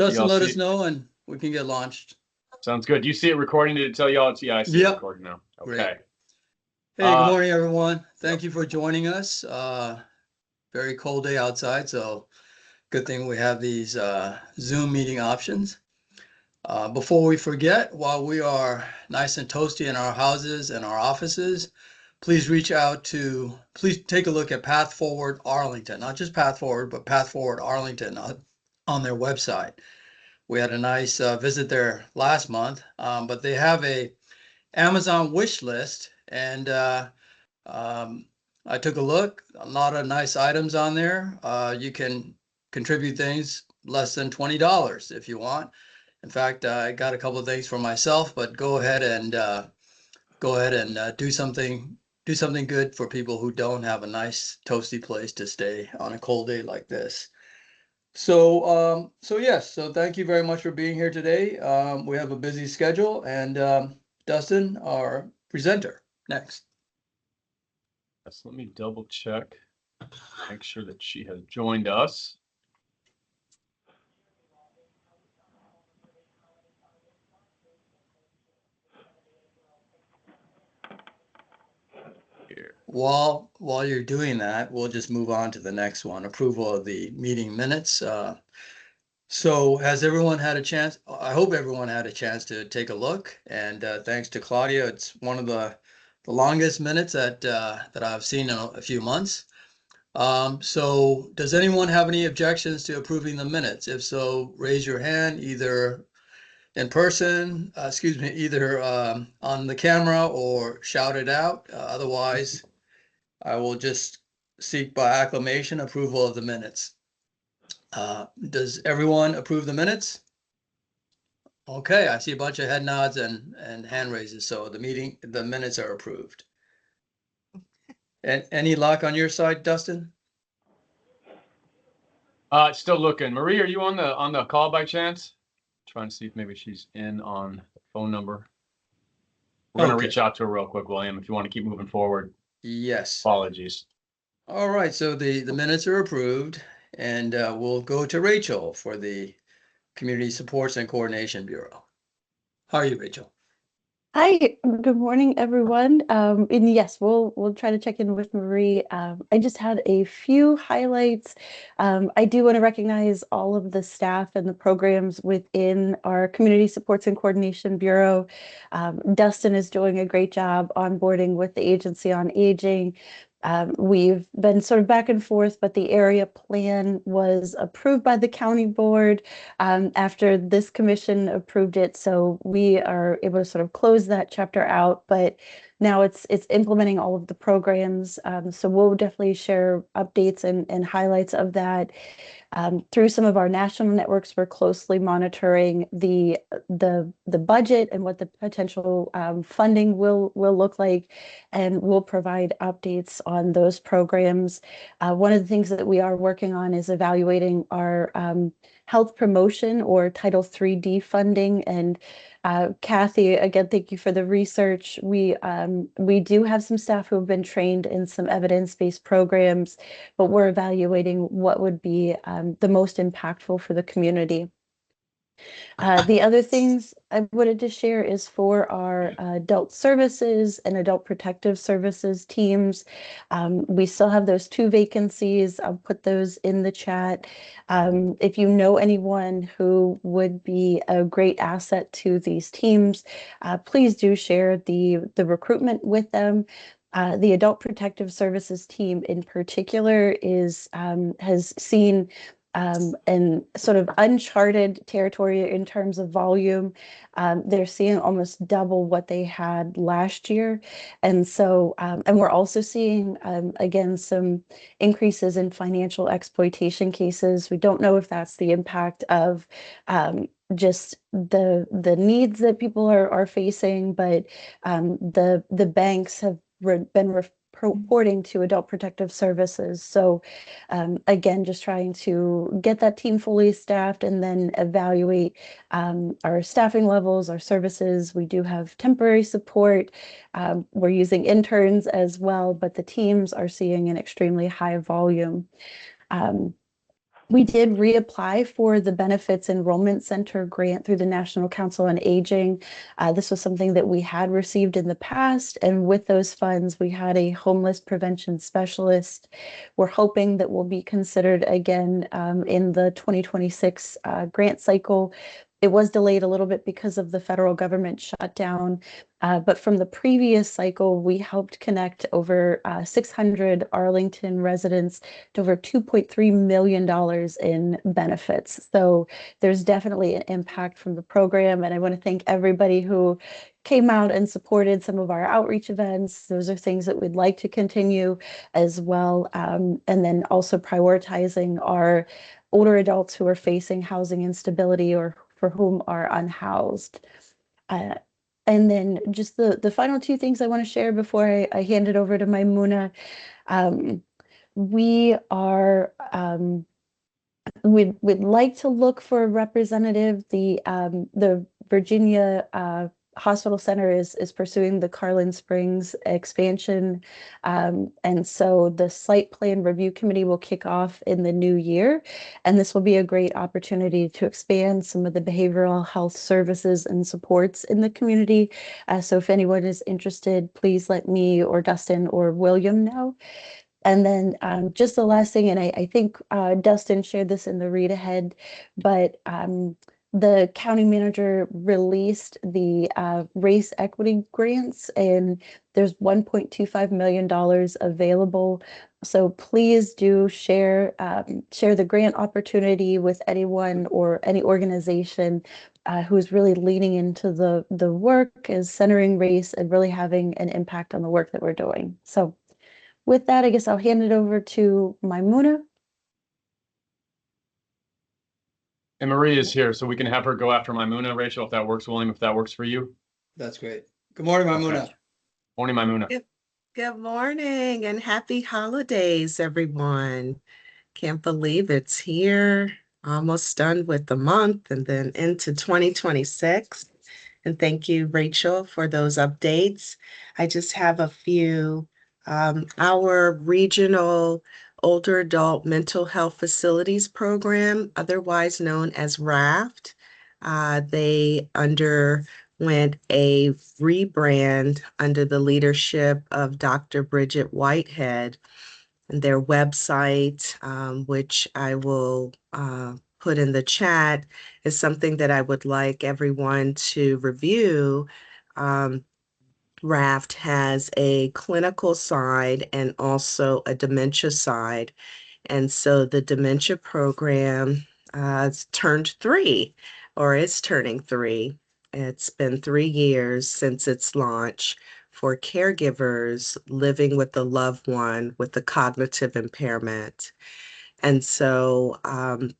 Dustin, let us know and we can get launched. Sounds good. Do you see it recording? Did it tell y'all? Yeah, I see it recording now. Okay. Great. Hey, good morning, everyone. Thank you for joining us. Very cold day outside, so good thing we have these Zoom meeting options. Before we forget, while we are nice and toasty in our houses and our offices, please take a look at Path Forward Arlington, not just Path Forward, but Path Forward Arlington on their website. We had a nice visit there last month, but they have a Amazon wish list, and I took a look. A lot of nice items on there. You can contribute things less than $20 if you want. In fact, I got a couple of things for myself, but go ahead and do something good for people who don't have a nice toasty place to stay on a cold day like this. So thank you very much for being here today. We have a busy schedule, and Dustin, our presenter, next. Yes, let me double check, make sure that she has joined us. Here. While you're doing that, we'll just move on to the next one, approval of the meeting minutes. So has everyone had a chance? I hope everyone had a chance to take a look. And thanks to Claudia, it's one of the longest minutes that I've seen in a few months. So does anyone have any objections to approving the minutes? If so, raise your hand either in person, either on the camera or shout it out. Otherwise, I will just seek by acclamation approval of the minutes. Does everyone approve the minutes? Okay, I see a bunch of head nods and hand raises, so the minutes are approved. And any luck on your side, Dustin? Still looking. Marie, are you on the call by chance? Trying to see if maybe she's in on the phone number. We're going to reach out to her real quick, William, if you want to keep moving forward. Yes. Apologies. All right, so the minutes are approved, and we'll go to Rachel for the Community Supports and Coordination Bureau. How are you, Rachel? Hi, good morning, everyone. And yes, we'll try to check in with Marie. I just had a few highlights. I do want to recognize all of the staff and the programs within our Community Supports and Coordination Bureau. Dustin is doing a great job onboarding with the Agency on Aging. We've been sort of back and forth, but the area plan was approved by the county board after this commission approved it. So we are able to sort of close that chapter out, but now it's implementing all of the programs. So we'll definitely share updates and highlights of that. Through some of our national networks, we're closely monitoring the budget and what the potential funding will look like, and we'll provide updates on those programs. One of the things that we are working on is evaluating our health promotion or Title III funding. And Kathy, again, thank you for the research. We do have some staff who have been trained in some evidence-based programs, but we're evaluating what would be the most impactful for the community. The other things I wanted to share is for our adult services and adult protective services teams. We still have those 2 vacancies. I'll put those in the chat. If you know anyone who would be a great asset to these teams, please do share the recruitment with them. The adult protective services team in particular has seen and sort of uncharted territory in terms of volume. They're seeing almost double what they had last year. And so, and we're also seeing, again, some increases in financial exploitation cases. We don't know if that's the impact of just the needs that people are facing, but the banks have been reporting to adult protective services. So again, just trying to get that team fully staffed and then evaluate our staffing levels, our services. We do have temporary support. We're using interns as well, but the teams are seeing an extremely high volume. We did reapply for the Benefits Enrollment Center grant through the National Council on Aging. This was something that we had received in the past, and with those funds, we had a homeless prevention specialist. We're hoping that will be considered again in the 2026 grant cycle. It was delayed a little bit because of the federal government shutdown, but from the previous cycle, we helped connect over 600 Arlington residents to over $2.3 million in benefits. So there's definitely an impact from the program. And I want to thank everybody who came out and supported some of our outreach events. Those are things that we'd like to continue as well. And then also prioritizing our older adults who are facing housing instability or for whom are unhoused. Uh, and then just the final two things I want to share before I hand it over to Maimuna. We are we'd like to look for a representative. The Virginia Hospital Center is pursuing the Carlin Springs expansion, and so the site plan review committee will kick off in the new year, and this will be a great opportunity to expand some of the behavioral health services and supports in the community. So if anyone is interested, please let me or Dustin or William know. And then just the last thing, and I think Dustin shared this in the read ahead, but the county manager released the race equity grants, and there's $1.25 million available. So please do share the grant opportunity with anyone or any organization who's really leaning into the work, is centering race and really having an impact on the work that we're doing. So with that, I guess I'll hand it over to Maimuna. And Marie is here, so we can have her go after Maimuna, Rachel, if that works, William, if that works for you. That's great. Good morning, Maimuna. Okay. Morning, Maimuna. Good morning and happy holidays, everyone. Can't believe it's here. Almost done with the month and then into 2026. And thank you, Rachel, for those updates. I just have a few. Our regional older adult mental health facilities program, otherwise known as RAFT, they underwent a rebrand under the leadership of Dr. Bridget Whitehead. And their website, which I will put in the chat, is something that I would like everyone to review. RAFT has a clinical side and also a dementia side. And so the dementia program turned 3, or is turning 3. It's been 3 years since its launch for caregivers living with a loved one with a cognitive impairment. And so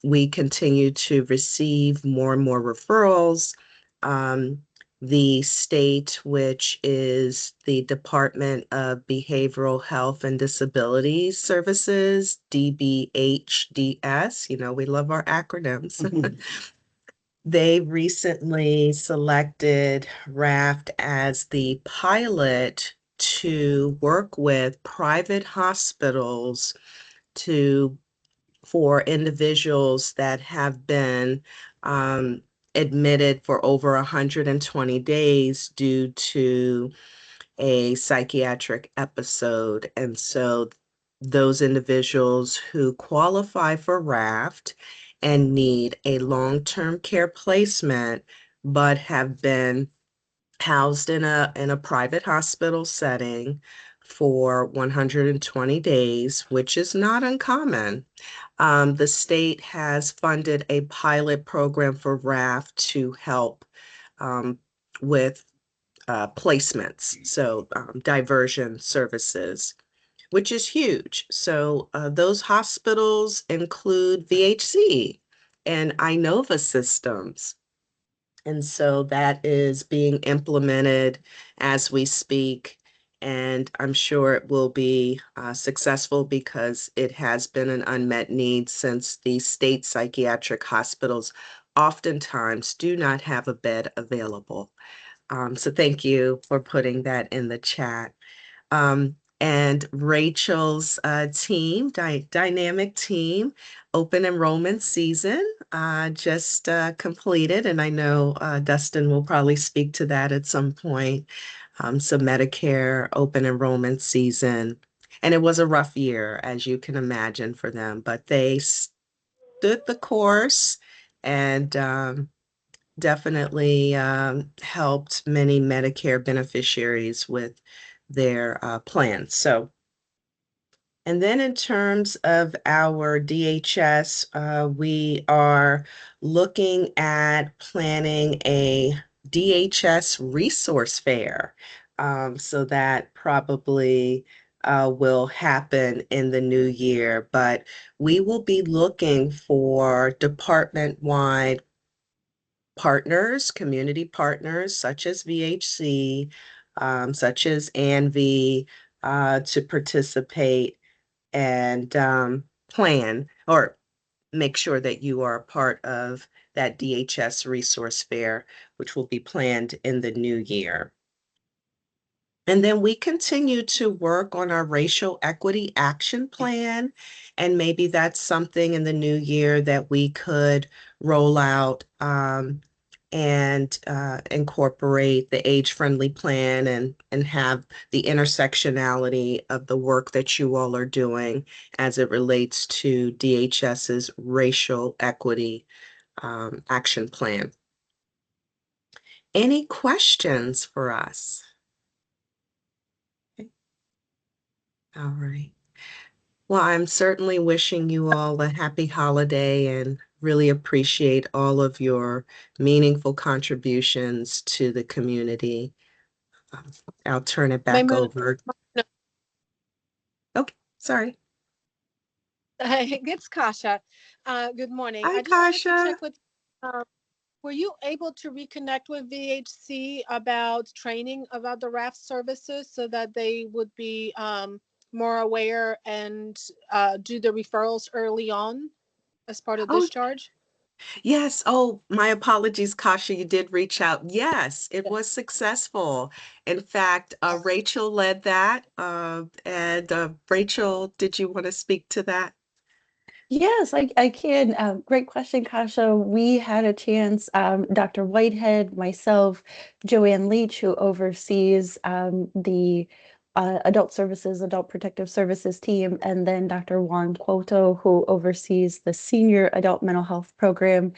we continue to receive more and more referrals. The state, which is the Department of Behavioral Health and Disability Services, DBHDS, we love our acronyms. They recently selected RAFT as the pilot to work with private hospitals for individuals that have been admitted for over 120 days due to a psychiatric episode. And so those individuals who qualify for RAFT and need a long-term care placement, but have been housed in a private hospital setting for 120 days, which is not uncommon. The state has funded a pilot program for RAFT to help with placements, so diversion services, which is huge. So those hospitals include VHC and Inova systems. And so that is being implemented as we speak. And I'm sure it will be successful because it has been an unmet need since the state psychiatric hospitals oftentimes do not have a bed available. So thank you for putting that in the chat. And Rachel's team, dynamic team, open enrollment season just completed. And I know Dustin will probably speak to that at some point. So Medicare open enrollment season. And it was a rough year, as you can imagine, for them, but they stood the course and definitely helped many Medicare beneficiaries with their plans. So, and then in terms of our DHS, we are looking at planning a DHS resource fair. So that probably will happen in the new year, but we will be looking for department-wide partners, community partners such as VHC, such as ANV, to participate and plan or make sure that you are a part of that DHS resource fair, which will be planned in the new year. And then we continue to work on our racial equity action plan. And maybe that's something in the new year that we could roll out and incorporate the age-friendly plan and have the intersectionality of the work that you all are doing as it relates to DHS's racial equity action plan. Any questions for us? All right. Well, I'm certainly wishing you all a happy holiday and really appreciate all of your meaningful contributions to the community. I'll turn it back over. No. Okay, sorry. It's Kasha. Good morning. Hi, I just wanted to Kasha. check with, were you able to reconnect with VHC about training about the RAF services so that they would be more aware and do the referrals early on as part of Oh, discharge? yes. Oh, my apologies, Kasha. You did reach out. Yes, it was successful. In fact, Rachel led that. And Rachel, did you want to speak to that? Yes, I can. Great question, Kasha. We had a chance, Dr. Whitehead, myself, Joanne Leach, who oversees the adult services, adult protective services team, and then Dr. Juan Cuoto, who oversees the senior adult mental health program.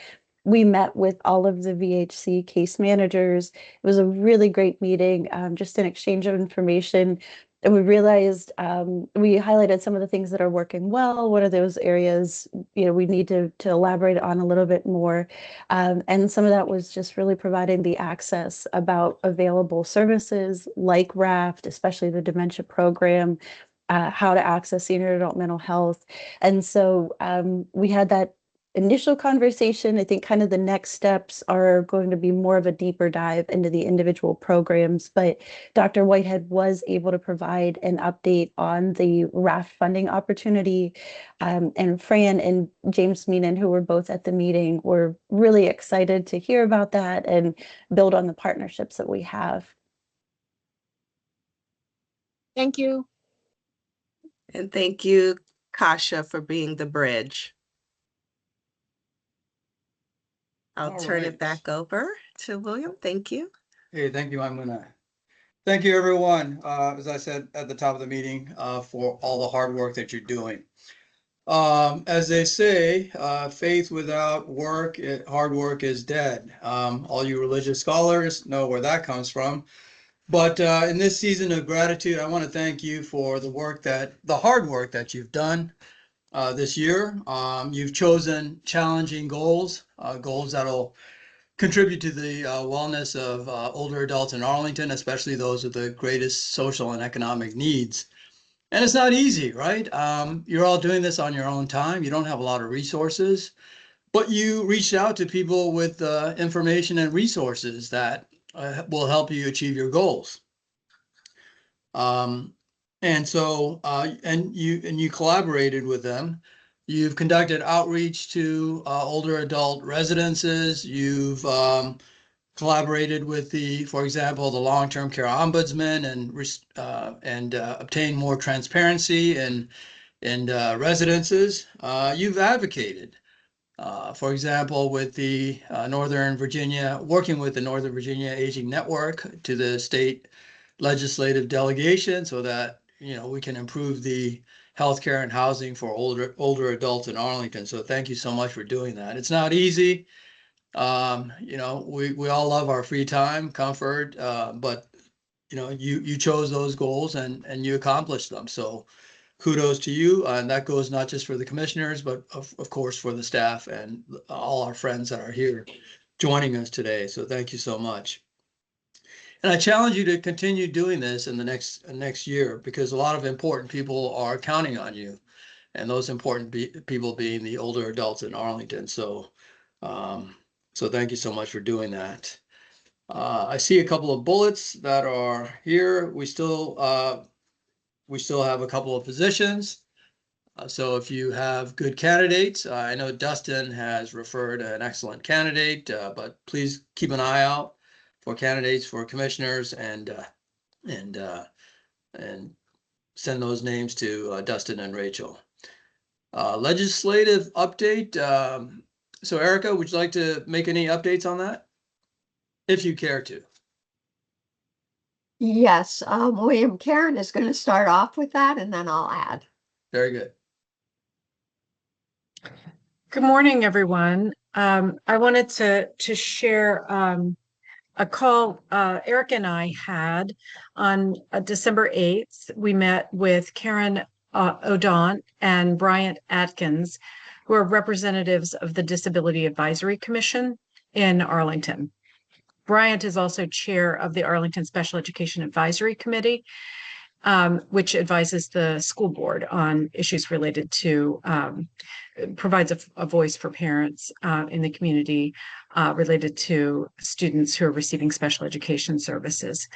We met with all of the VHC case managers. It was a really great meeting, just an exchange of information. And we realized we highlighted some of the things that are working well. What are those areas, we need to elaborate on a little bit more. And some of that was just really providing the access about available services like RAFT, especially the dementia program, how to access senior adult mental health. And so we had that initial conversation. I think kind of the next steps are going to be more of a deeper dive into the individual programs, but Dr. Whitehead was able to provide an update on the RAFT funding opportunity. And Fran and James Meenan, who were both at the meeting, were really excited to hear about that and build on the partnerships that we have. Thank you. And thank you, Kasha, for being the bridge. I'll turn it back over to William. Thank you. Hey, thank you. Thank you, everyone. As I said at the top of the meeting, for all the hard work that you're doing. As they say, faith without work, hard work is dead. All you religious scholars know where that comes from. But in this season of gratitude, I want to thank you for the hard work that you've done this year. You've chosen challenging goals, goals that'll contribute to the wellness of older adults in Arlington, especially those with the greatest social and economic needs. And it's not easy, right? You're all doing this on your own time. You don't have a lot of resources, but you reached out to people with information and resources that will help you achieve your goals. And so, and you collaborated with them. You've conducted outreach to older adult residences. You've collaborated with for example, the long-term care ombudsman and obtained more transparency in residences. You've advocated, for example, with the Northern Virginia, working with the Northern Virginia Aging Network to the state legislative delegation so that, we can improve the healthcare and housing for older adults in Arlington. So thank you so much for doing that. It's not easy. We all love our free time, comfort, but you chose those goals and you accomplished them. So kudos to you. And that goes not just for the commissioners, but of course for the staff and all our friends that are here joining us today. So thank you so much. And I challenge you to continue doing this in the next year, because a lot of important people are counting on you, and those important people being the older adults in Arlington. So thank you so much for doing that. I see a couple of bullets that are here. We still have a couple of positions. So if you have good candidates, I know Dustin has referred an excellent candidate, but please keep an eye out for candidates for commissioners and send those names to Dustin and Rachel. Legislative update. So Erica, would you like to make any updates on that? If you care to. Yes, William Karen is going to start off with that, and then I'll add. Very good. Good morning, everyone. I wanted to share a call Eric and I had on December 8th. We met with Karen O'Daunt and Bryant Atkins, who are representatives of the Disability Advisory Commission in Arlington. Bryant is also chair of the Arlington Special Education Advisory Committee, which advises the school board on issues related to, provides a voice for parents in the community related to students who are receiving special education services.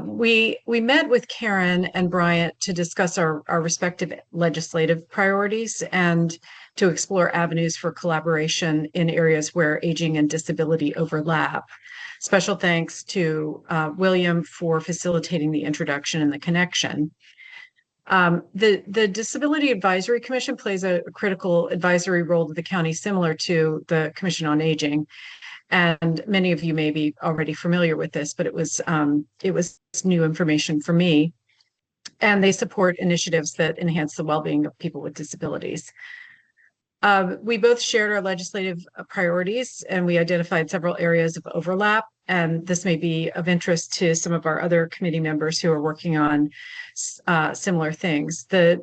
We met with Karen and Bryant to discuss our respective legislative priorities and to explore avenues for collaboration in areas where aging and disability overlap. Special thanks to William for facilitating the introduction and the connection. The Disability Advisory Commission plays a critical advisory role to the county, similar to the Commission on Aging. And many of you may be already familiar with this, but it was new information for me. And they support initiatives that enhance the well-being of people with disabilities. We both shared our legislative priorities, and we identified several areas of overlap. And this may be of interest to some of our other committee members who are working on similar things. The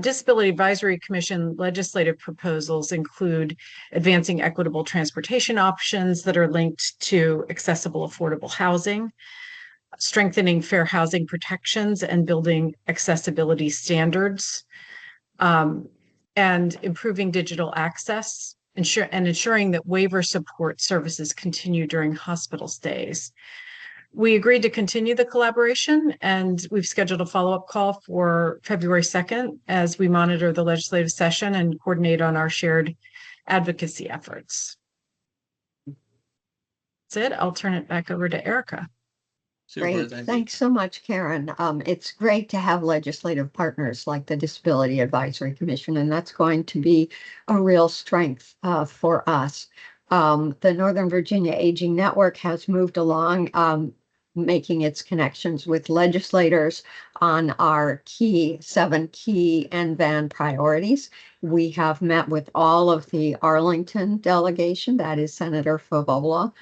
Disability Advisory Commission legislative proposals include advancing equitable transportation options that are linked to accessible, affordable housing, strengthening fair housing protections and building accessibility standards, and improving digital access, ensuring that waiver support services continue during hospital stays. We agreed to continue the collaboration, and we've scheduled a follow-up call for February 2nd as we monitor the legislative session and coordinate on our shared advocacy efforts. That's it. I'll turn it back over to Erica. Great. Thanks so much, Karen. It's great to have legislative partners like the Disability Advisory Commission, and that's going to be a real strength for us. The Northern Virginia Aging Network has moved along, making its connections with legislators on our 7 key NVAN priorities. We have met with all of the Arlington delegation, that is Senator Favola,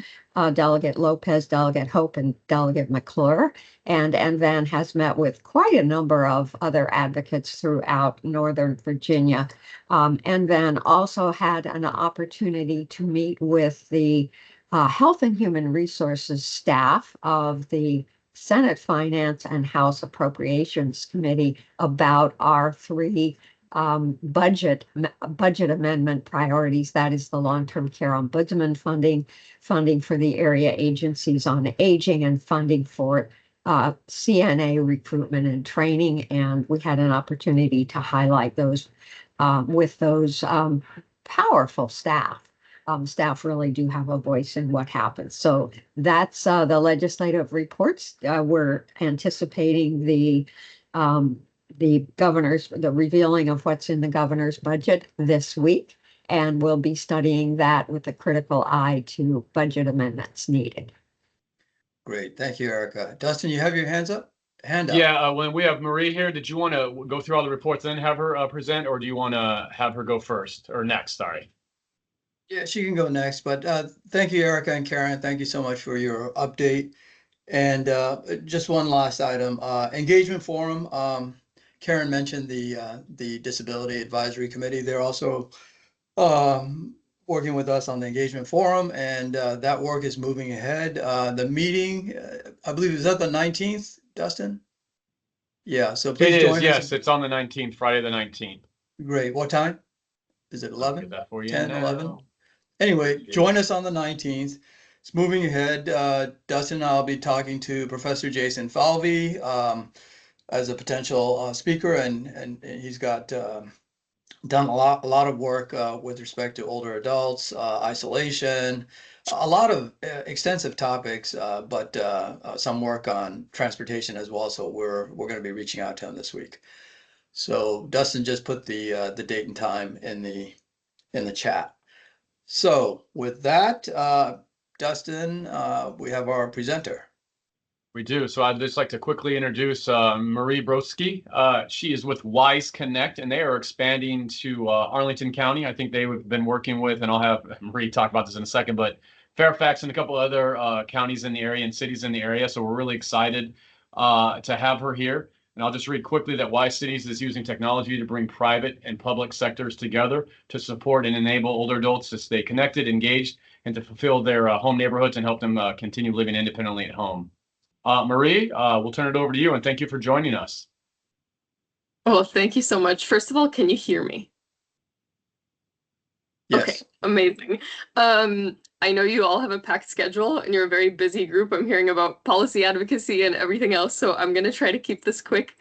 Delegate Lopez, Delegate Hope, and Delegate McClure. And NVAN has met with quite a number of other advocates throughout Northern Virginia. NVAN also had an opportunity to meet with the Health and Human Resources staff of the Senate Finance and House Appropriations Committee about our 3 budget amendment priorities. That is the long-term care ombudsman funding for the area agencies on aging, and funding for CNA recruitment and training. And we had an opportunity to highlight those with those powerful staff. staff really do have a voice in what happens. So that's the legislative reports. We're anticipating the revealing of what's in the governor's budget this week, and we'll be studying that with a critical eye to budget amendments needed. Great. Thank you, Erica. Dustin, you have your hand up? Yeah, when we have Marie here, did you want to go through all the reports and have her present, or do you want to have her go first or next? Sorry. Yeah, she can go next, but thank you, Erica and Karen. Thank you so much for your update. And just one last item, engagement forum. Karen mentioned the Disability Advisory Committee. They're also working with us on the engagement forum, and that work is moving ahead. The meeting, I believe, is that the 19th, Dustin? Yeah, so please join us. Yes, it's on the 19th, Friday the 19th. Great. What time? Is it 11? Get that for you 10, now. 11? Anyway, join us on the 19th. It's moving ahead. Dustin and I'll be talking to Professor Jason Falvey as a potential speaker, and he's got done a lot of work with respect to older adults, isolation, a lot of extensive topics, but some work on transportation as well. So we're going to be reaching out to him this week. So Dustin just put the date and time in the chat. So with that, Dustin, we have our presenter. We do. So I'd just like to quickly introduce Marie Brodsky. She is with Wise Connect, and they are expanding to Arlington County. I think they've been working with, and I'll have Marie talk about this in a second, but Fairfax and a couple other counties in the area and cities in the area. So we're really excited to have her here. And I'll just read quickly that Wise Cities is using technology to bring private and public sectors together to support and enable older adults to stay connected, engaged, and to fulfill their home neighborhoods and help them continue living independently at home. Marie, we'll turn it over to you, and thank you for joining us. Well, thank you so much. First of all, can you hear me? Yes. Okay, amazing. I know you all have a packed schedule and you're a very busy group. I'm hearing about policy advocacy and everything else, so I'm going to try to keep this quick.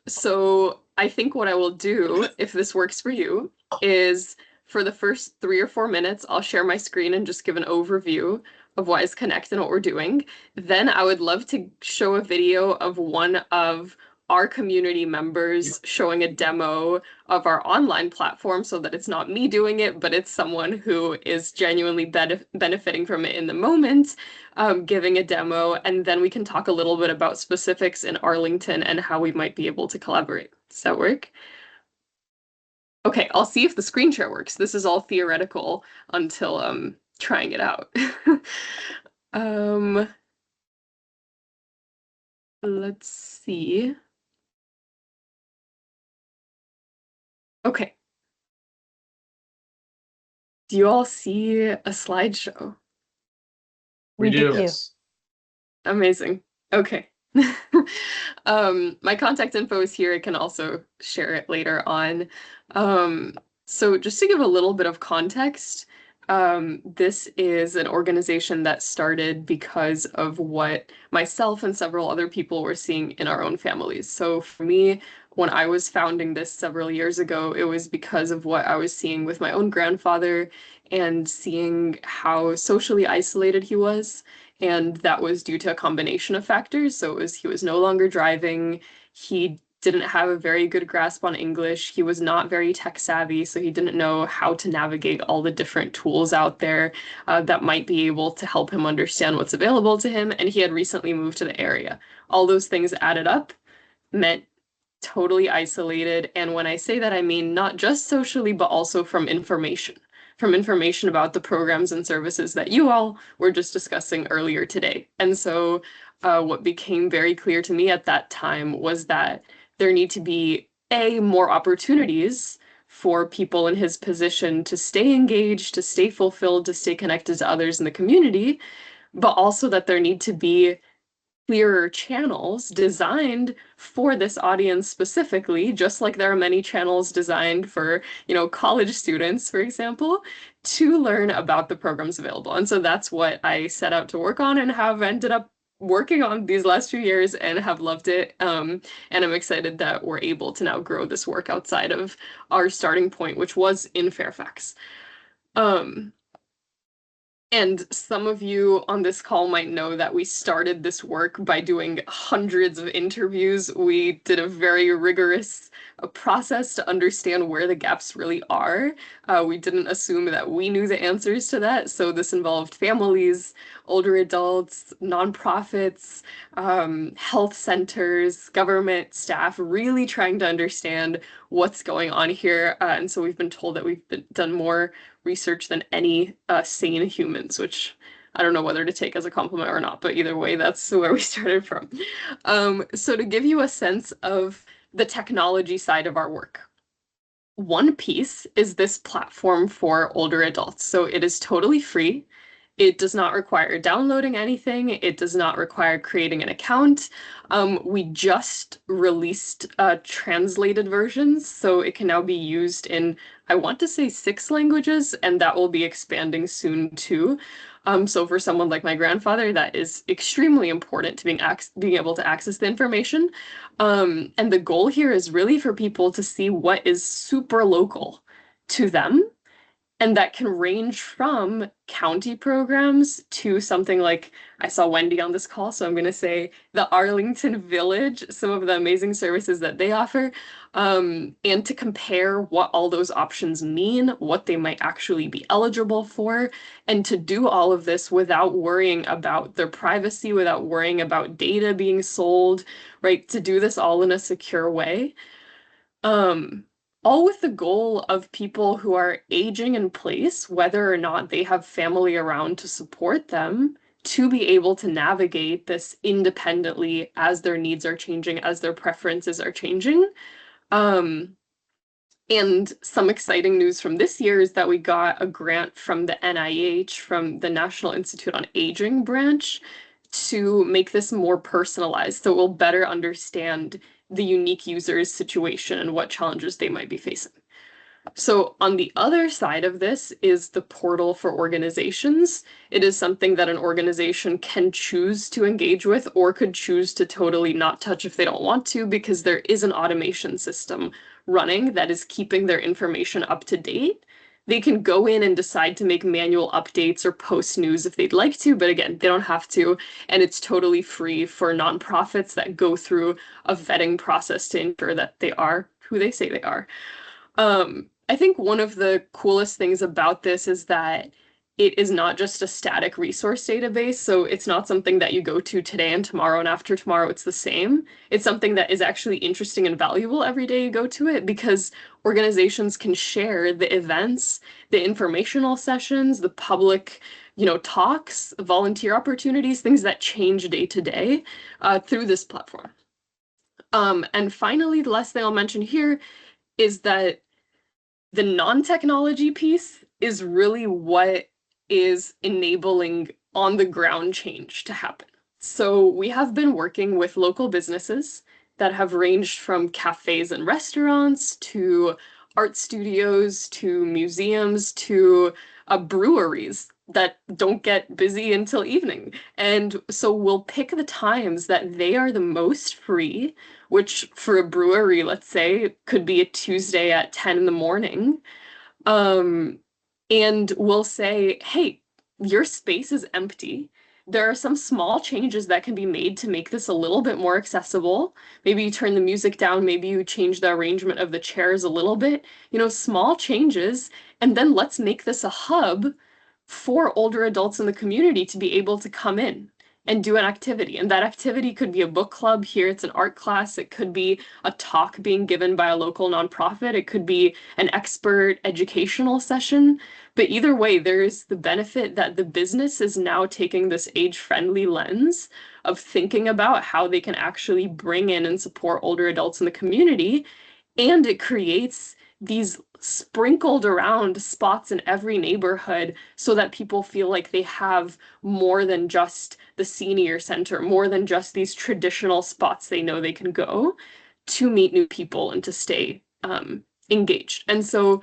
So I think what I will do, if this works for you, is for the first 3 or 4 minutes, I'll share my screen and just give an overview of Wise Connect and what we're doing. Then I would love to show a video of one of our community members showing a demo of our online platform so that it's not me doing it, but it's someone who is genuinely benefiting from it in the moment, giving a demo, and then we can talk a little bit about specifics in Arlington and how we might be able to collaborate. Does that work? Okay, I'll see if the screen share works. This is all theoretical until trying it out. Let's see. Okay. Do you all see a slideshow? We do. Yes. Amazing. Okay. My contact info is here. I can also share it later on. So just to give a little bit of context, this is an organization that started because of what myself and several other people were seeing in our own families. So for me, when I was founding this several years ago, it was because of what I was seeing with my own grandfather and seeing how socially isolated he was. And that was due to a combination of factors. So he was no longer driving. He didn't have a very good grasp on English. He was not very tech savvy, so he didn't know how to navigate all the different tools out there that might be able to help him understand what's available to him. And he had recently moved to the area. All those things added up meant totally isolated. And when I say that, I mean not just socially, but also from information about the programs and services that you all were just discussing earlier today. And so what became very clear to me at that time was that there need to be more opportunities for people in his position to stay engaged, to stay fulfilled, to stay connected to others in the community, but also that there need to be clearer channels designed for this audience specifically, just like there are many channels designed for, college students, for example, to learn about the programs available. And so that's what I set out to work on and have ended up working on these last few years and have loved it. And I'm excited that we're able to now grow this work outside of our starting point, which was in Fairfax. And some of you on this call might know that we started this work by doing hundreds of interviews. We did a very rigorous process to understand where the gaps really are. We didn't assume that we knew the answers to that. So this involved families, older adults, nonprofits, health centers, government staff, really trying to understand what's going on here. And so we've been told that we've done more research than any sane humans, which I don't know whether to take as a compliment or not, but either way, that's where we started from. So to give you a sense of the technology side of our work, one piece is this platform for older adults. So it is totally free. It does not require downloading anything. It does not require creating an account. We just released translated versions, so it can now be used in, I want to say 6 languages, and that will be expanding soon too. So for someone like my grandfather, that is extremely important to being able to access the information. And the goal here is really for people to see what is super local to them. And that can range from county programs to something like, I saw Wendy on this call, so I'm going to say the Arlington Village, some of the amazing services that they offer, and to compare what all those options mean, what they might actually be eligible for, and to do all of this without worrying about their privacy, without worrying about data being sold, right? To do this all in a secure way. All with the goal of people who are aging in place, whether or not they have family around to support them, to be able to navigate this independently as their needs are changing, as their preferences are changing. And some exciting news from this year is that we got a grant from the NIH, from the National Institute on Aging branch, to make this more personalized, so we'll better understand the unique user's situation and what challenges they might be facing. So on the other side of this is the portal for organizations. It is something that an organization can choose to engage with or could choose to totally not touch if they don't want to, because there is an automation system running that is keeping their information up to date. They can go in and decide to make manual updates or post news if they'd like to, but again, they don't have to. And it's totally free for nonprofits that go through a vetting process to ensure that they are who they say they are. I think one of the coolest things about this is that it is not just a static resource database. So it's not something that you go to today and tomorrow and after tomorrow it's the same. It's something that is actually interesting and valuable every day you go to it, because organizations can share the events, the informational sessions, the public, talks, volunteer opportunities, things that change day to day through this platform. And finally, the last thing I'll mention here is that the non-technology piece is really what is enabling on-the-ground change to happen. So we have been working with local businesses that have ranged from cafes and restaurants to art studios to museums to breweries that don't get busy until evening. And so we'll pick the times that they are the most free, which for a brewery, let's say, could be a Tuesday at 10 in the morning. And we'll say, hey, your space is empty. There are some small changes that can be made to make this a little bit more accessible. Maybe you turn the music down, maybe you change the arrangement of the chairs a little bit, small changes. And then let's make this a hub for older adults in the community to be able to come in and do an activity. And that activity could be a book club. Here it's an art class. It could be a talk being given by a local nonprofit. It could be an expert educational session. But either way, there's the benefit that the business is now taking this age-friendly lens of thinking about how they can actually bring in and support older adults in the community. And it creates these sprinkled around spots in every neighborhood so that people feel like they have more than just the senior center, more than just these traditional spots they know they can go to meet new people and to stay engaged. And so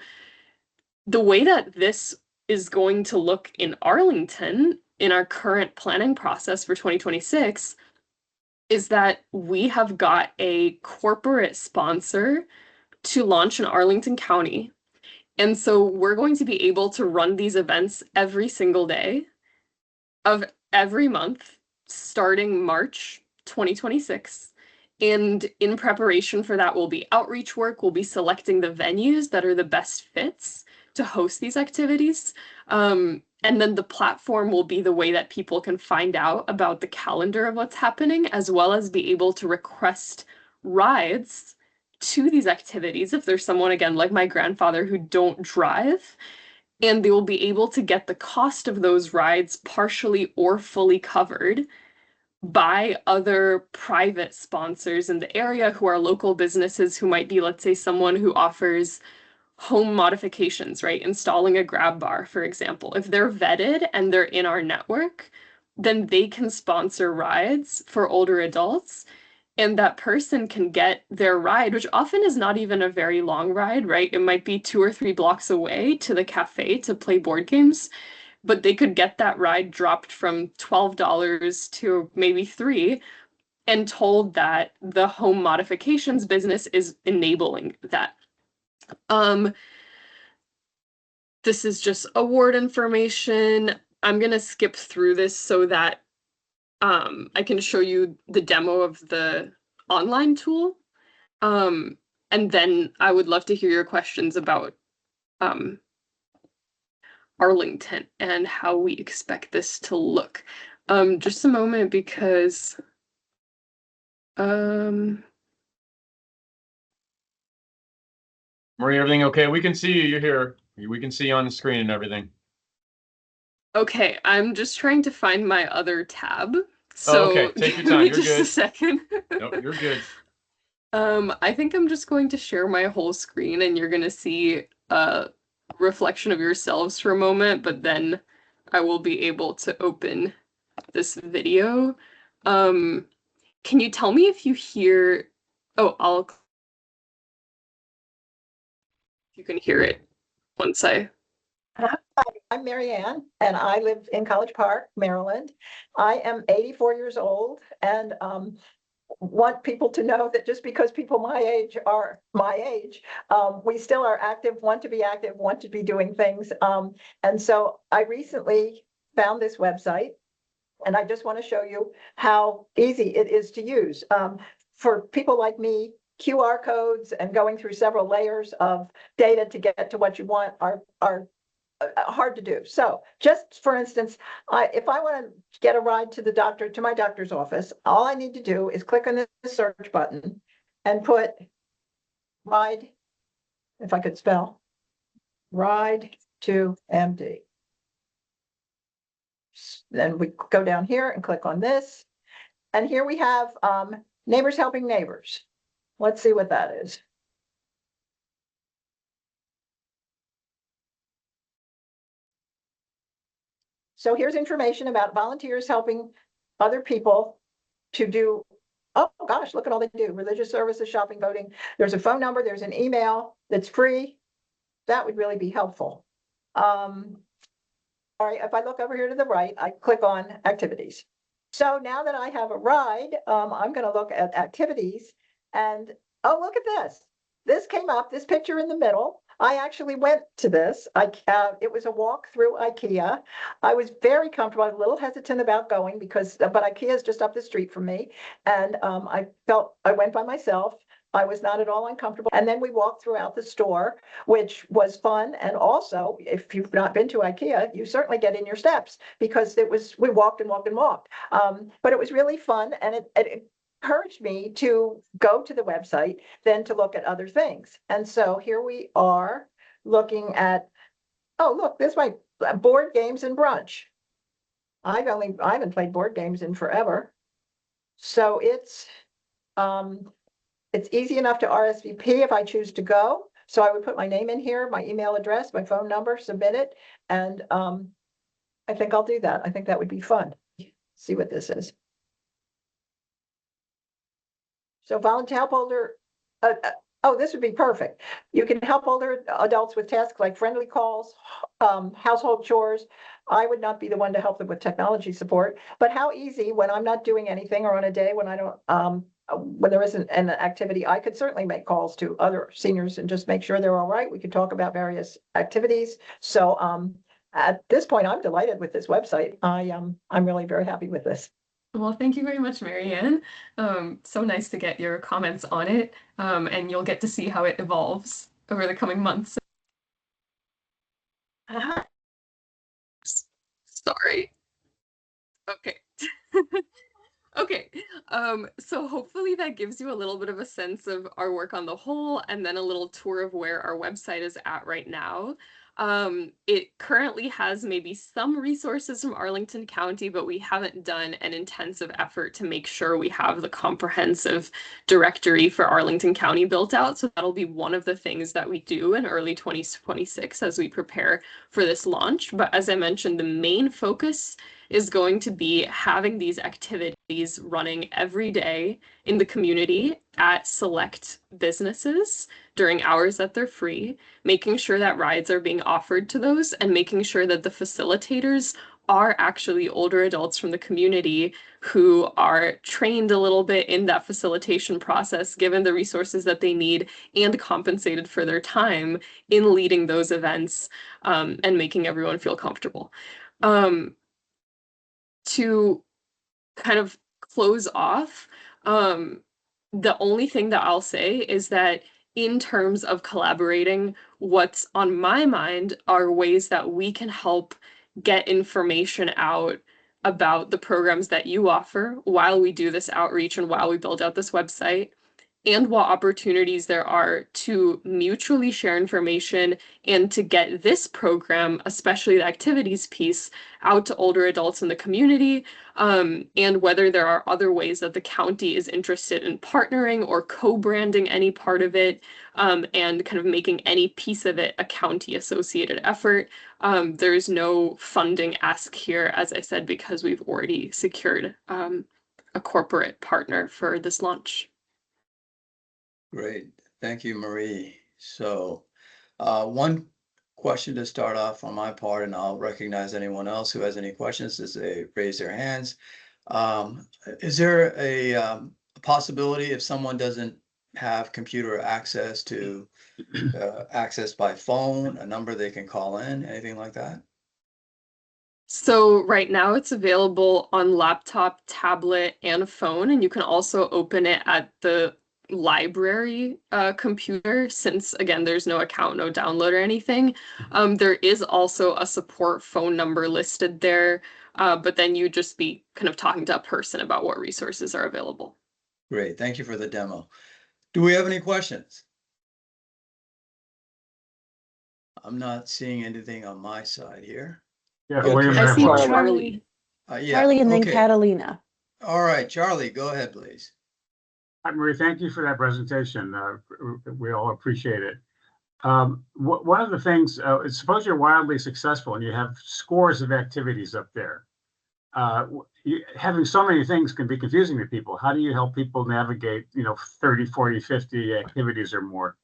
the way that this is going to look in Arlington in our current planning process for 2026 is that we have got a corporate sponsor to launch in Arlington County. And so we're going to be able to run these events every single day of every month, starting March 2026. And in preparation for that will be outreach work. We'll be selecting the venues that are the best fits to host these activities. And then the platform will be the way that people can find out about the calendar of what's happening, as well as be able to request rides to these activities if there's someone, again, like my grandfather, who don't drive. And they will be able to get the cost of those rides partially or fully covered by other private sponsors in the area who are local businesses who might be, let's say, someone who offers home modifications, right? Installing a grab bar, for example. If they're vetted and they're in our network, then they can sponsor rides for older adults. And that person can get their ride, which often is not even a very long ride, right? It might be 2 or 3 blocks away to the cafe to play board games, but they could get that ride dropped from $12 to maybe $3 and told that the home modifications business is enabling that. This is just award information. I'm gonna skip through this so that I can show you the demo of the online tool. And then I would love to hear your questions about Arlington and how we expect this to look. Just a moment, because Marie, everything okay? We can see you. You're here. We can see you on the screen and everything. Okay, I'm just trying to find my other tab. So okay, take your time. You're just good. a second. Nope, you're good. I think I'm just going to share my whole screen and you're gonna see a reflection of yourselves for a moment, but then I will be able to open this video. Can you tell me if you hear, you can hear it once I. Hi, I'm Mary Ann, and I live in College Park, Maryland. I am 84 years old and want people to know that just because people my age are my age, we still are active, want to be doing things. And so I recently found this website, and I just want to show you how easy it is to use. For people like me, QR codes and going through several layers of data to get to what you want are hard to do. So just for instance, if I want to get a ride to the doctor, to my doctor's office, all I need to do is click on the search button and put ride, if I could spell, ride to MD. Then we go down here and click on this. And here we have Neighbors Helping Neighbors. Let's see what that is. So here's information about volunteers helping other people to do, oh gosh, look at all they do. Religious services, shopping, voting. There's a phone number, there's an email that's free. That would really be helpful. All right, if I look over here to the right, I click on activities. So now that I have a ride, I'm gonna look at activities and, oh, look at this. This came up, this picture in the middle. I actually went to this. It was a walk through IKEA. I was very comfortable. I was a little hesitant about going but IKEA is just up the street from me. And I went by myself. I was not at all uncomfortable. And then we walked throughout the store, which was fun. And also, if you've not been to IKEA, you certainly get in your steps because we walked and walked and walked. But it was really fun. And it encouraged me to go to the website, then to look at other things. And so here we are looking at, oh, look, this might board games and brunch. I haven't played board games in forever. So it's easy enough to RSVP if I choose to go. So I would put my name in here, my email address, my phone number, submit it. And I think I'll do that. I think that would be fun. See what this is. So volunteer help older, oh, this would be perfect. You can help older adults with tasks like friendly calls, household chores. I would not be the one to help them with technology support, but how easy when I'm not doing anything or on a day when I don't when there isn't an activity, I could certainly make calls to other seniors and just make sure they're all right. We could talk about various activities. So at this point, I'm delighted with this website. I'm really very happy with this. Well, thank you very much, Marianne. So nice to get your comments on it, and you'll get to see how it evolves over the coming months. Sorry. Okay. Okay, so hopefully that gives you a little bit of a sense of our work on the whole, and then a little tour of where our website is at right now. It currently has maybe some resources from Arlington County, but we haven't done an intensive effort to make sure we have the comprehensive directory for Arlington County built out. So that'll be one of the things that we do in early 2026 as we prepare for this launch. But as I mentioned, the main focus is going to be having these activities running every day in the community at select businesses during hours that they're free, making sure that rides are being offered to those, and making sure that the facilitators are actually older adults from the community who are trained a little bit in that facilitation process, given the resources that they need, and compensated for their time in leading those events, and making everyone feel comfortable. To kind of close off, the only thing that I'll say is that in terms of collaborating, what's on my mind are ways that we can help get information out about the programs that you offer while we do this outreach and while we build out this website, and what opportunities there are to mutually share information and to get this program, especially the activities piece, out to older adults in the community, and whether there are other ways that the county is interested in partnering or co-branding any part of it, and kind of making any piece of it a county-associated effort. There's no funding ask here, as I said, because we've already secured a corporate partner for this launch. Great. Thank you, Marie. So one question to start off on my part, and I'll recognize anyone else who has any questions as they raise their hands. Is there a possibility if someone doesn't have computer access to access by phone, a number they can call in, anything like that? So right now it's available on laptop, tablet, and phone, and you can also open it at the library computer, since again there's no account, no download or anything. There is also a support phone number listed there, but then you just be kind of talking to a person about what resources are available. Great, thank you for the demo. Do we have any questions? I'm not seeing anything on my side here. Yeah, Good. William, I see Charlie. Charlie. Yeah, Charlie and then okay. Catalina. All right, Charlie, go ahead, please. Hi, Marie, thank you for that presentation. We all appreciate it. One of the things, suppose you're wildly successful and you have scores of activities up there. Having so many things can be confusing to people. How do you help people navigate, 30, 40, 50 activities or more?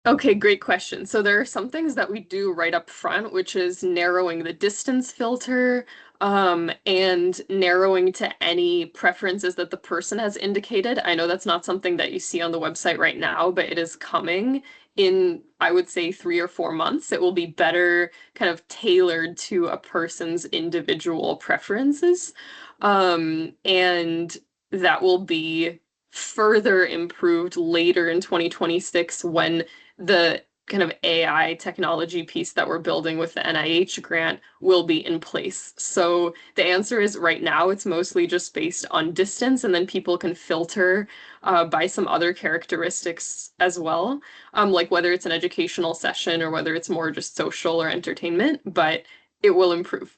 Okay, great question. So there are some things that we do right up front, which is narrowing the distance filter, and narrowing to any preferences that the person has indicated. I know that's not something that you see on the website right now, but it is coming in, I would say, 3 or 4 months. It will be better kind of tailored to a person's individual preferences. And that will be further improved later in 2026 when the kind of AI technology piece that we're building with the NIH grant will be in place. So the answer is right now it's mostly just based on distance, and then people can filter by some other characteristics as well, like whether it's an educational session or whether it's more just social or entertainment, but it will improve.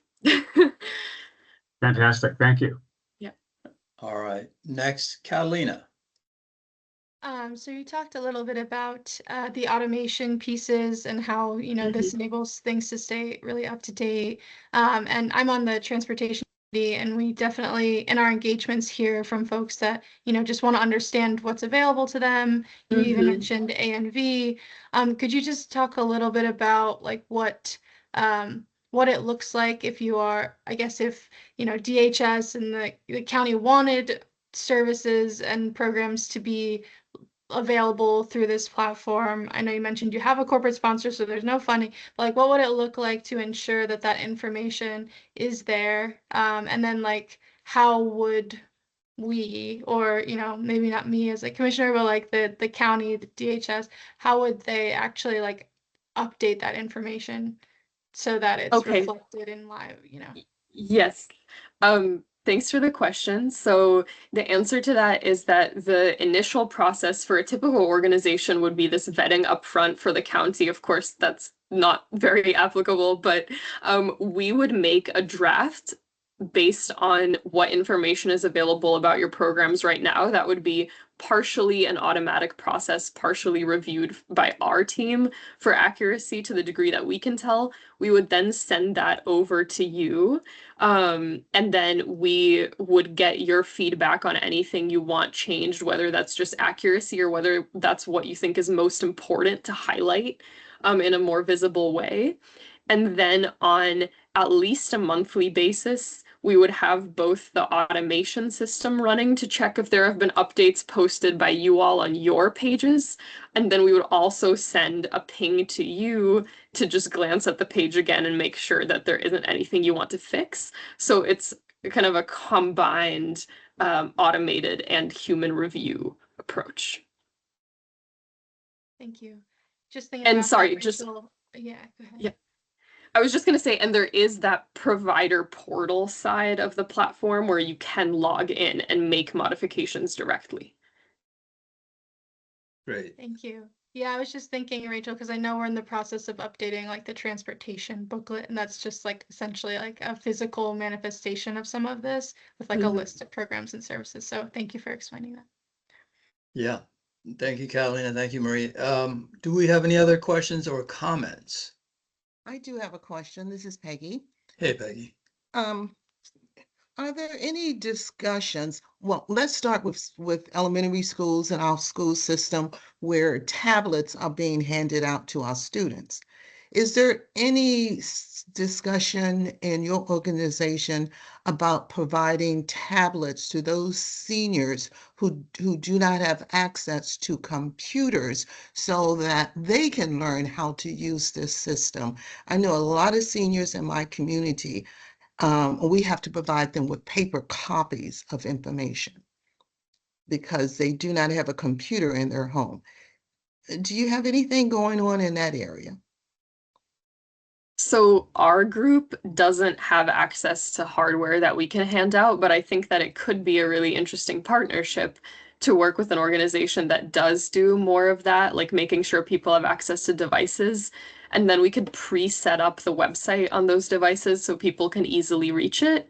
Fantastic, thank you. Yeah. All right, next, Catalina. So you talked a little bit about the automation pieces and how, this enables things to stay really up to date. And I'm on the transportation committee, and we definitely, in our engagements, hear from folks that, just want to understand what's available to them. You even mentioned ANV. Could you just talk a little bit about like what it looks like if you are, I guess, if, DHS and the county wanted services and programs to be available through this platform? I know you mentioned you have a corporate sponsor, so there's no funding, but like what would it look like to ensure that that information is there? And then like how would we, or maybe not me as a commissioner, but like the county, the DHS, how would they actually like update that information so that it's Okay. reflected in live, Yes. Thanks for the question. So the answer to that is that the initial process for a typical organization would be this vetting upfront for the county. Of course, that's not very applicable, but we would make a draft based on what information is available about your programs right now. That would be partially an automatic process, partially reviewed by our team for accuracy to the degree that we can tell. We would then send that over to you. And then we would get your feedback on anything you want changed, whether that's just accuracy or whether that's what you think is most important to highlight in a more visible way. And then on at least a monthly basis, we would have both the automation system running to check if there have been updates posted by you all on your pages. And then we would also send a ping to you to just glance at the page again and make sure that there isn't anything you want to fix. So it's kind of a combined automated and human review approach. Thank you. Just thinking And about sorry, that, just Rachel. Yeah, go ahead. Yeah. I was just going to say, and there is that provider portal side of the platform where you can log in and make modifications directly. Great. Thank you. Yeah, I was just thinking, Rachel, because I know we're in the process of updating like the transportation booklet, and that's just like essentially like a physical manifestation of some of this with like a list of programs and services. So thank you for explaining that. Yeah. Thank you, Catalina. Thank you, Marie. Do we have any other questions or comments? I do have a question. This is Peggy. Hey, Peggy. Are there any discussions? Well, let's start with elementary schools and our school system where tablets are being handed out to our students. Is there any discussion in your organization about providing tablets to those seniors who do not have access to computers so that they can learn how to use this system? I know a lot of seniors in my community, we have to provide them with paper copies of information because they do not have a computer in their home. Do you have anything going on in that area? So our group doesn't have access to hardware that we can hand out, but I think that it could be a really interesting partnership to work with an organization that does do more of that, like making sure people have access to devices. And then we could pre-set up the website on those devices so people can easily reach it.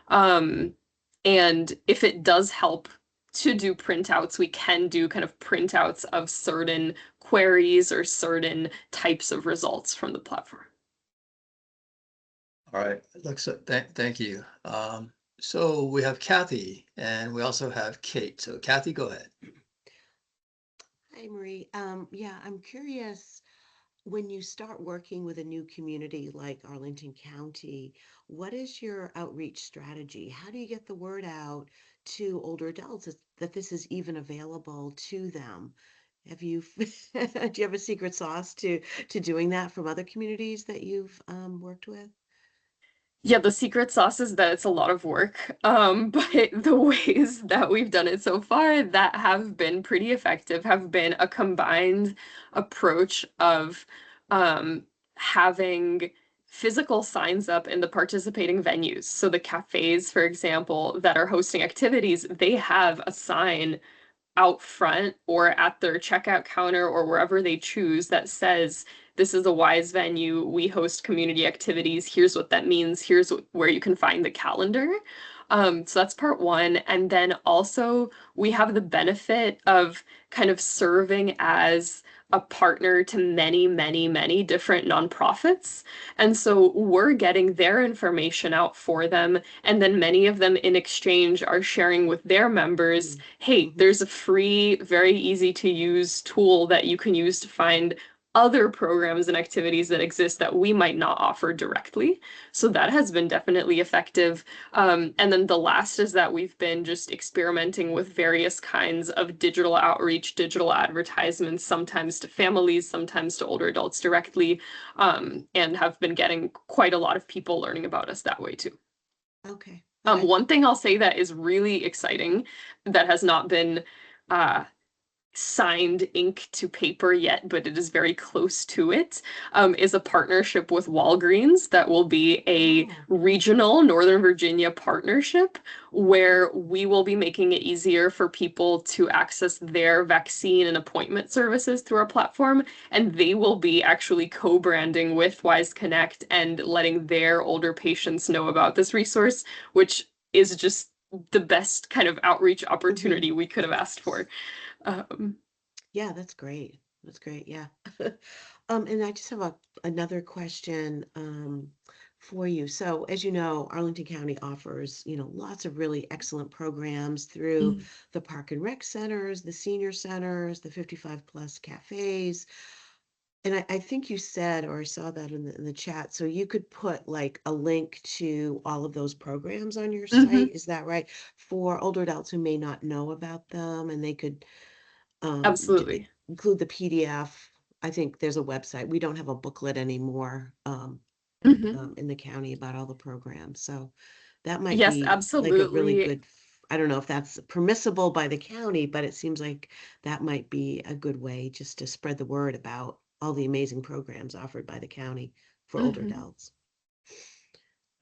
And if it does help to do printouts, we can do kind of printouts of certain queries or certain types of results from the platform. All right, thank you. So we have Kathy and we also have Kate. So Kathy, go ahead. Hi, Marie. Yeah, I'm curious, when you start working with a new community like Arlington County, what is your outreach strategy? How do you get the word out to older adults that this is even available to them? Have you, do you have a secret sauce to doing that from other communities that you've worked with? Yeah, the secret sauce is that it's a lot of work. But the ways that we've done it so far that have been pretty effective have been a combined approach of having physical signs up in the participating venues. So the cafes, for example, that are hosting activities, they have a sign out front or at their checkout counter or wherever they choose that says, this is a WISE venue, we host community activities, here's what that means, here's where you can find the calendar. So that's part one. And then also we have the benefit of kind of serving as a partner to many, many, many different nonprofits. And so we're getting their information out for them. And then many of them in exchange are sharing with their members, hey, there's a free, very easy to use tool that you can use to find other programs and activities that exist that we might not offer directly. So that has been definitely effective. And then the last is that we've been just experimenting with various kinds of digital outreach, digital advertisements, sometimes to families, sometimes to older adults directly, and have been getting quite a lot of people learning about us that way too. Okay. One thing I'll say that is really exciting that has not been signed ink to paper yet, but it is very close to it, is a partnership with Walgreens that will be a regional Northern Virginia partnership where we will be making it easier for people to access their vaccine and appointment services through our platform, and they will be actually co-branding with Wise Connect and letting their older patients know about this resource, which is just the best kind of outreach opportunity we could have asked for. Yeah, that's great. That's great. Yeah. And I just have another question for you. So, as you know, Arlington County offers, lots of really excellent programs through the park and rec centers, the senior centers, the 55 plus cafes. And I think you said, or I saw that in the chat, so you could put like a link to all of those programs on your site. Is that right? For older adults who may not know about them, and they could Absolutely. include the PDF. I think there's a website. We don't have a booklet anymore in the county about all the programs. So that might Yes, be like a really absolutely. good, I don't know if that's permissible by the county, but it seems like that might be a good way just to spread the word about all the amazing programs offered by the county for older adults.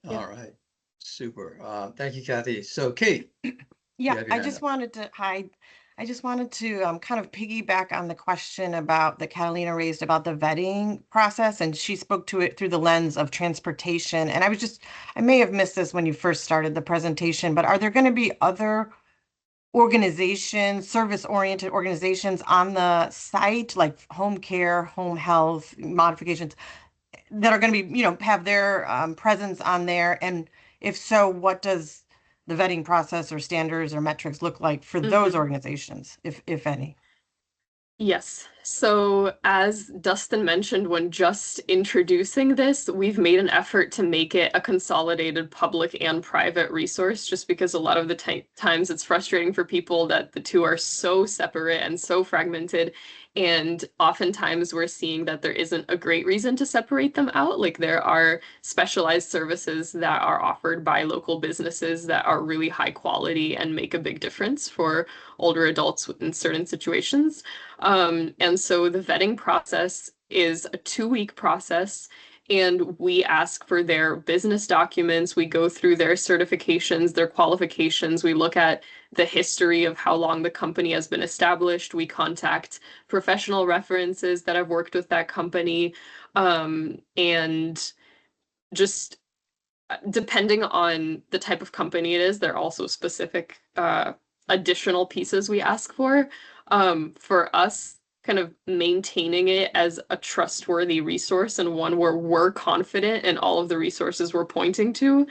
All right. Super. Thank you, Kathy. So Kate. Yeah, I just wanted to kind of piggyback on the question about that Catalina raised about the vetting process, and she spoke to it through the lens of transportation. And I may have missed this when you first started the presentation, but are there going to be other organizations, service-oriented organizations on the site, like home care, home health, modifications, that are going to be, have their presence on there? And if so, what does the vetting process or standards or metrics look like for those organizations, if any? Yes. So as Dustin mentioned when just introducing this, we've made an effort to make it a consolidated public and private resource, just because a lot of the times it's frustrating for people that the two are so separate and so fragmented. And oftentimes we're seeing that there isn't a great reason to separate them out. Like there are specialized services that are offered by local businesses that are really high quality and make a big difference for older adults in certain situations. And so the vetting process is a 2-week process, and we ask for their business documents. We go through their certifications, their qualifications. We look at the history of how long the company has been established. We contact professional references that have worked with that company. And just depending on the type of company it is, there are also specific additional pieces we ask for. For us, kind of maintaining it as a trustworthy resource and one where we're confident in all of the resources we're pointing to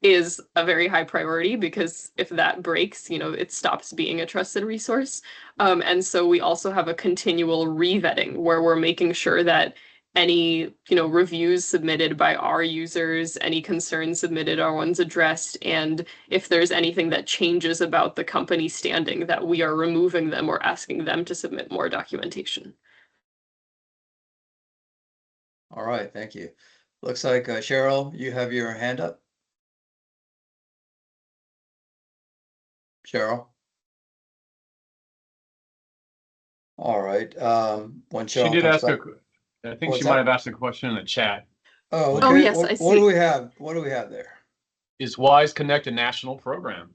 is a very high priority, because if that breaks, it stops being a trusted resource. And so we also have a continual re-vetting where we're making sure that any, reviews submitted by our users, any concerns submitted are ones addressed, and if there's anything that changes about the company standing, that we are removing them or asking them to submit more documentation. All right, thank you. Looks like Cheryl, you have your hand up. Cheryl. All right. When Cheryl She did comes ask back, I think she might have asked a question in the chat. Oh, okay. Oh, yes, I see. What do we have? What do we have there? Is Wise Connect a national program?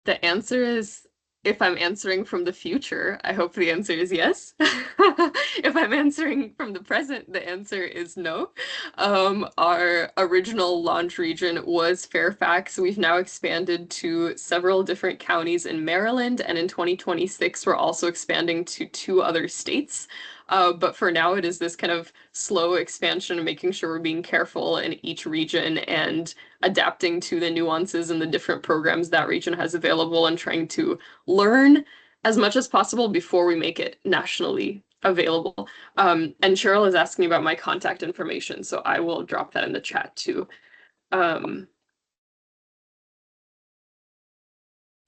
The answer is, if I'm answering from the future, I hope the answer is yes. If I'm answering from the present, the answer is no. Our original launch region was Fairfax. We've now expanded to several different counties in Maryland, and in 2026, we're also expanding to 2 other states. But for now, it is this kind of slow expansion, making sure we're being careful in each region and adapting to the nuances and the different programs that region has available, and trying to learn as much as possible before we make it nationally available. And Cheryl is asking about my contact information, so I will drop that in the chat too.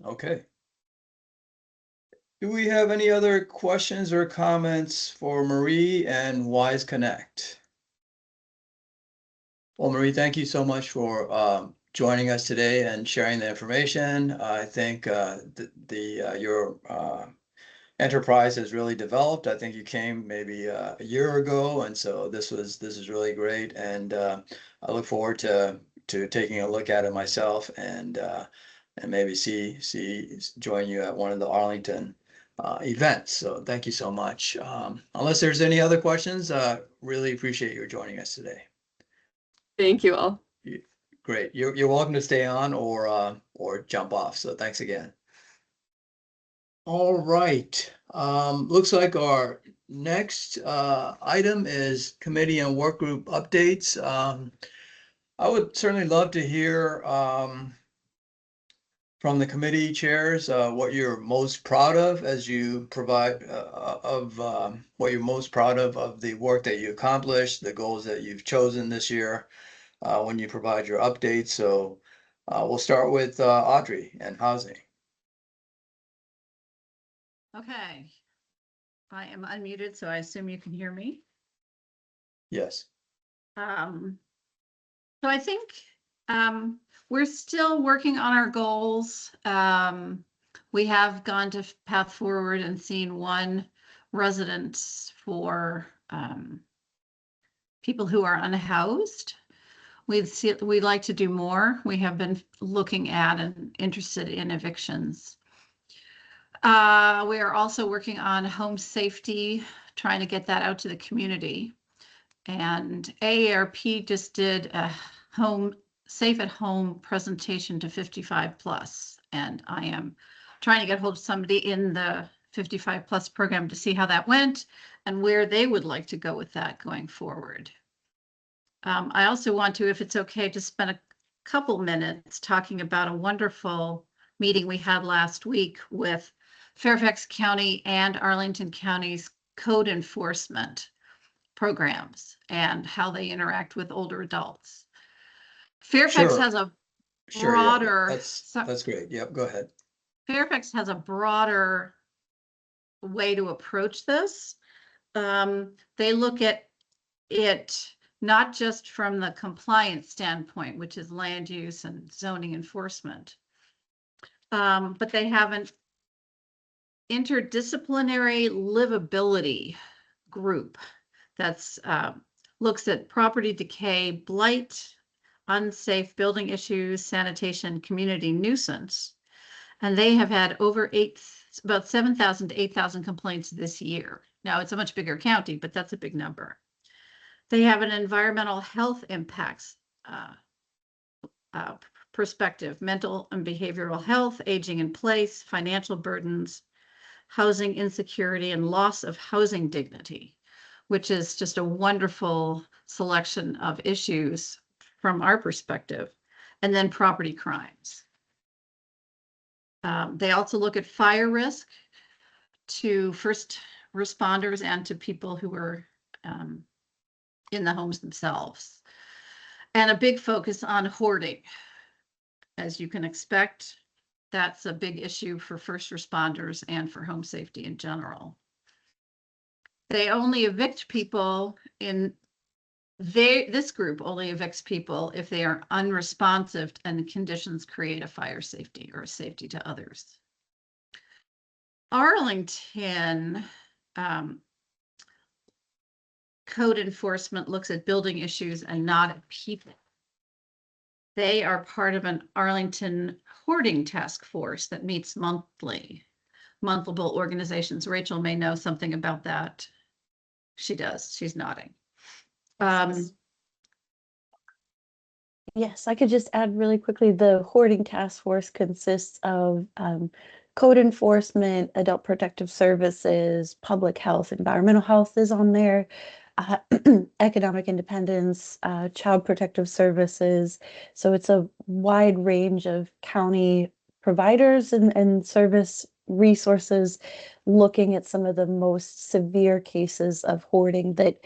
Okay. Do we have any other questions or comments for Marie and Wise Connect? Well, Marie, thank you so much for joining us today and sharing the information. I think your enterprise has really developed. I think you came maybe a year ago, and so this is really great. And I look forward to taking a look at it myself and maybe join you at one of the Arlington events. So thank you so much. Unless there's any other questions, really appreciate you joining us today. Thank you all. Great. You're welcome to stay on or jump off. So thanks again. All right. Looks like our next item is committee and work group updates. I would certainly love to hear from the committee chairs what you're most proud of as you provide what you're most proud of the work that you accomplished, the goals that you've chosen this year when you provide your updates. So we'll start with Audrey and housing. Okay. I am unmuted, so I assume you can hear me. Yes. So I think we're still working on our goals. We have gone to Path Forward and seen one residence for people who are unhoused. We'd like to do more. We have been looking at and interested in evictions. We are also working on home safety, trying to get that out to the community. And AARP just did a safe at home presentation to 55 plus. And I am trying to get hold of somebody in the 55 plus program to see how that went and where they would like to go with that going forward. I also want to, if it's okay, to spend a couple minutes talking about a wonderful meeting we had last week with Fairfax County and Arlington County's code enforcement programs and how they interact with older adults. Fairfax has a broader. Yeah. That's great. Yep, go ahead. Fairfax has a broader way to approach this. They look at it not just from the compliance standpoint, which is land use and zoning enforcement, but they have an interdisciplinary livability group that's looks at property decay, blight, unsafe building issues, sanitation, community nuisance. And they have had about 7,000 to 8,000 complaints this year. Now it's a much bigger county, but that's a big number. They have an environmental health impacts perspective, mental and behavioral health, aging in place, financial burdens, housing insecurity, and loss of housing dignity, which is just a wonderful selection of issues from our perspective, and then property crimes. They also look at fire risk to first responders and to people who are in the homes themselves. And a big focus on hoarding. As you can expect, that's a big issue for first responders and for home safety in general. They only evict people this group only evicts people if they are unresponsive and the conditions create a fire safety or a safety to others. Arlington code enforcement looks at building issues and not at people. They are part of an Arlington hoarding task force that meets monthly. Multiple organizations. Rachel may know something about that. She does. She's nodding. Yes, I could just add really quickly, the hoarding task force consists of code enforcement, adult protective services, public health, environmental health is on there, economic independence, child protective services. So it's a wide range of county providers and service resources, looking at some of the most severe cases of hoarding that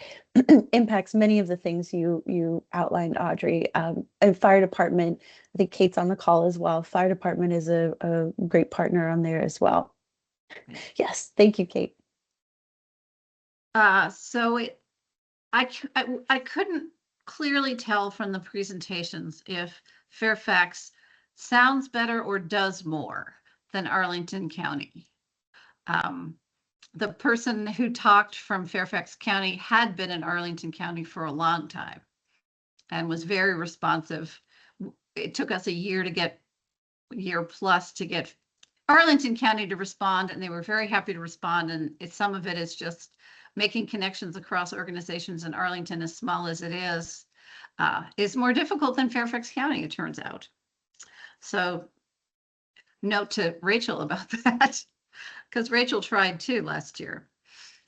impacts many of the things you outlined, Audrey. And fire department, I think Kate's on the call as well. Fire department is a great partner on there as well. Yes, thank you, Kate. So I couldn't clearly tell from the presentations if Fairfax sounds better or does more than Arlington County. The person who talked from Fairfax County had been in Arlington County for a long time and was very responsive. It took us a year plus to get Arlington County to respond, and they were very happy to respond. And some of it is just making connections across organizations in Arlington, as small as it is more difficult than Fairfax County, it turns out. So note to Rachel about that, because Rachel tried too last year.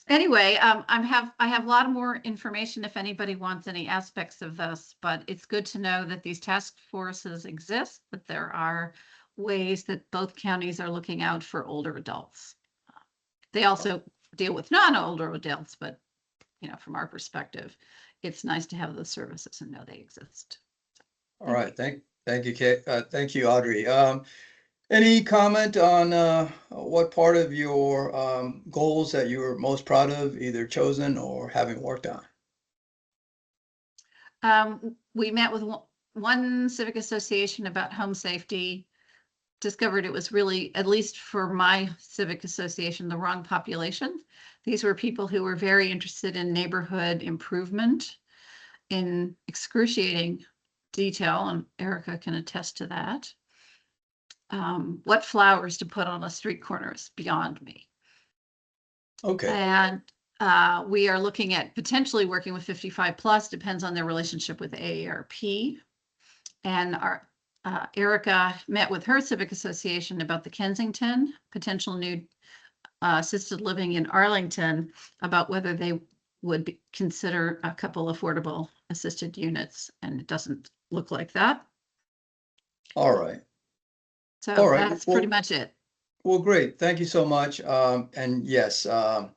Anyway, I have a lot more information if anybody wants any aspects of this, but it's good to know that these task forces exist, that there are ways that both counties are looking out for older adults. They also deal with non-older adults, but from our perspective, it's nice to have those services and know they exist. All right, thank you, Kate. Thank you, Audrey. Any comment on what part of your goals that you were most proud of, either chosen or having worked on? We met with one civic association about home safety, discovered it was really, at least for my civic association, the wrong population. These were people who were very interested in neighborhood improvement in excruciating detail, and Erica can attest to that. What flowers to put on a street corner is beyond me. Okay. And we are looking at potentially working with 55 plus, depends on their relationship with AARP. And our Erica met with her civic association about the Kensington, potential new assisted living in Arlington, about whether they would consider a couple affordable assisted units, and it doesn't look like that. All right. So all right. That's pretty much it. Well, great. Thank you so much. And yes, I'd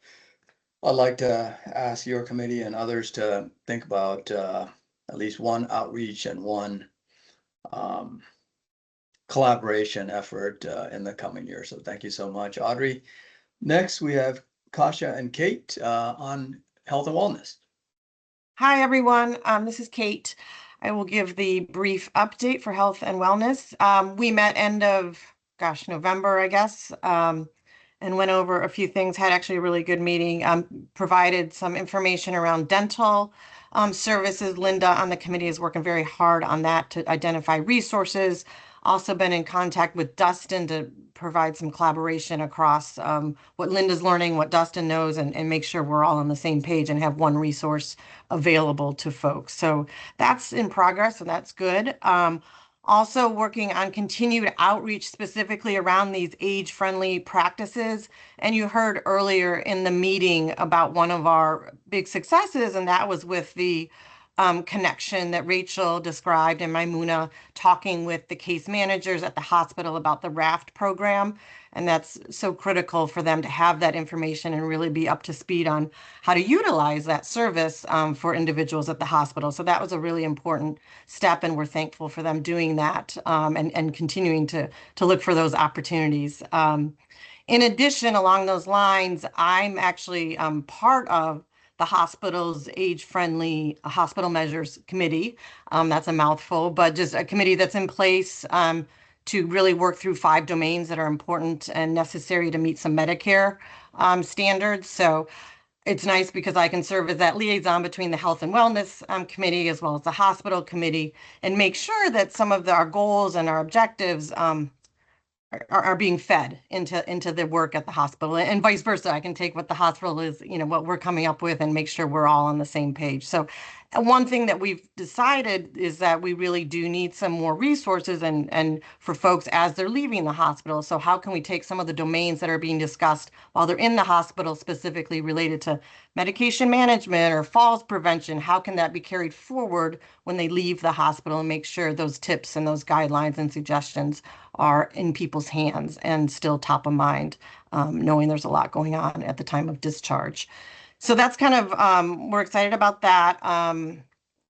like to ask your committee and others to think about at least one outreach and one collaboration effort in the coming year. So thank you so much, Audrey. Next, we have Kasia and Kate on health and wellness. Hi, everyone. This is Kate. I will give the brief update for health and wellness. We met end of, November, I guess, and went over a few things, had actually a really good meeting, provided some information around dental services. Linda on the committee is working very hard on that to identify resources. Also been in contact with Dustin to provide some collaboration across what Linda's learning, what Dustin knows, and make sure we're all on the same page and have one resource available to folks. So that's in progress, and that's good. Also working on continued outreach specifically around these age-friendly practices. And you heard earlier in the meeting about one of our big successes, and that was with the connection that Rachel described and Maimuna talking with the case managers at the hospital about the RAFT program. And that's so critical for them to have that information and really be up to speed on how to utilize that service for individuals at the hospital. So that was a really important step, and we're thankful for them doing that and continuing to look for those opportunities. In addition, along those lines, I'm actually part of the hospital's age-friendly hospital measures committee. That's a mouthful, but just a committee that's in place to really work through 5 domains that are important and necessary to meet some Medicare standards. So it's nice because I can serve as that liaison between the health and wellness committee as well as the hospital committee, and make sure that some of our goals and our objectives are being fed into the work at the hospital, and vice versa. I can take what the hospital is, what we're coming up with, and make sure we're all on the same page. So one thing that we've decided is that we really do need some more resources and for folks as they're leaving the hospital. So how can we take some of the domains that are being discussed while they're in the hospital, specifically related to medication management or falls prevention? How can that be carried forward when they leave the hospital, and make sure those tips and those guidelines and suggestions are in people's hands and still top of mind, knowing there's a lot going on at the time of discharge. So that's kind of, we're excited about that.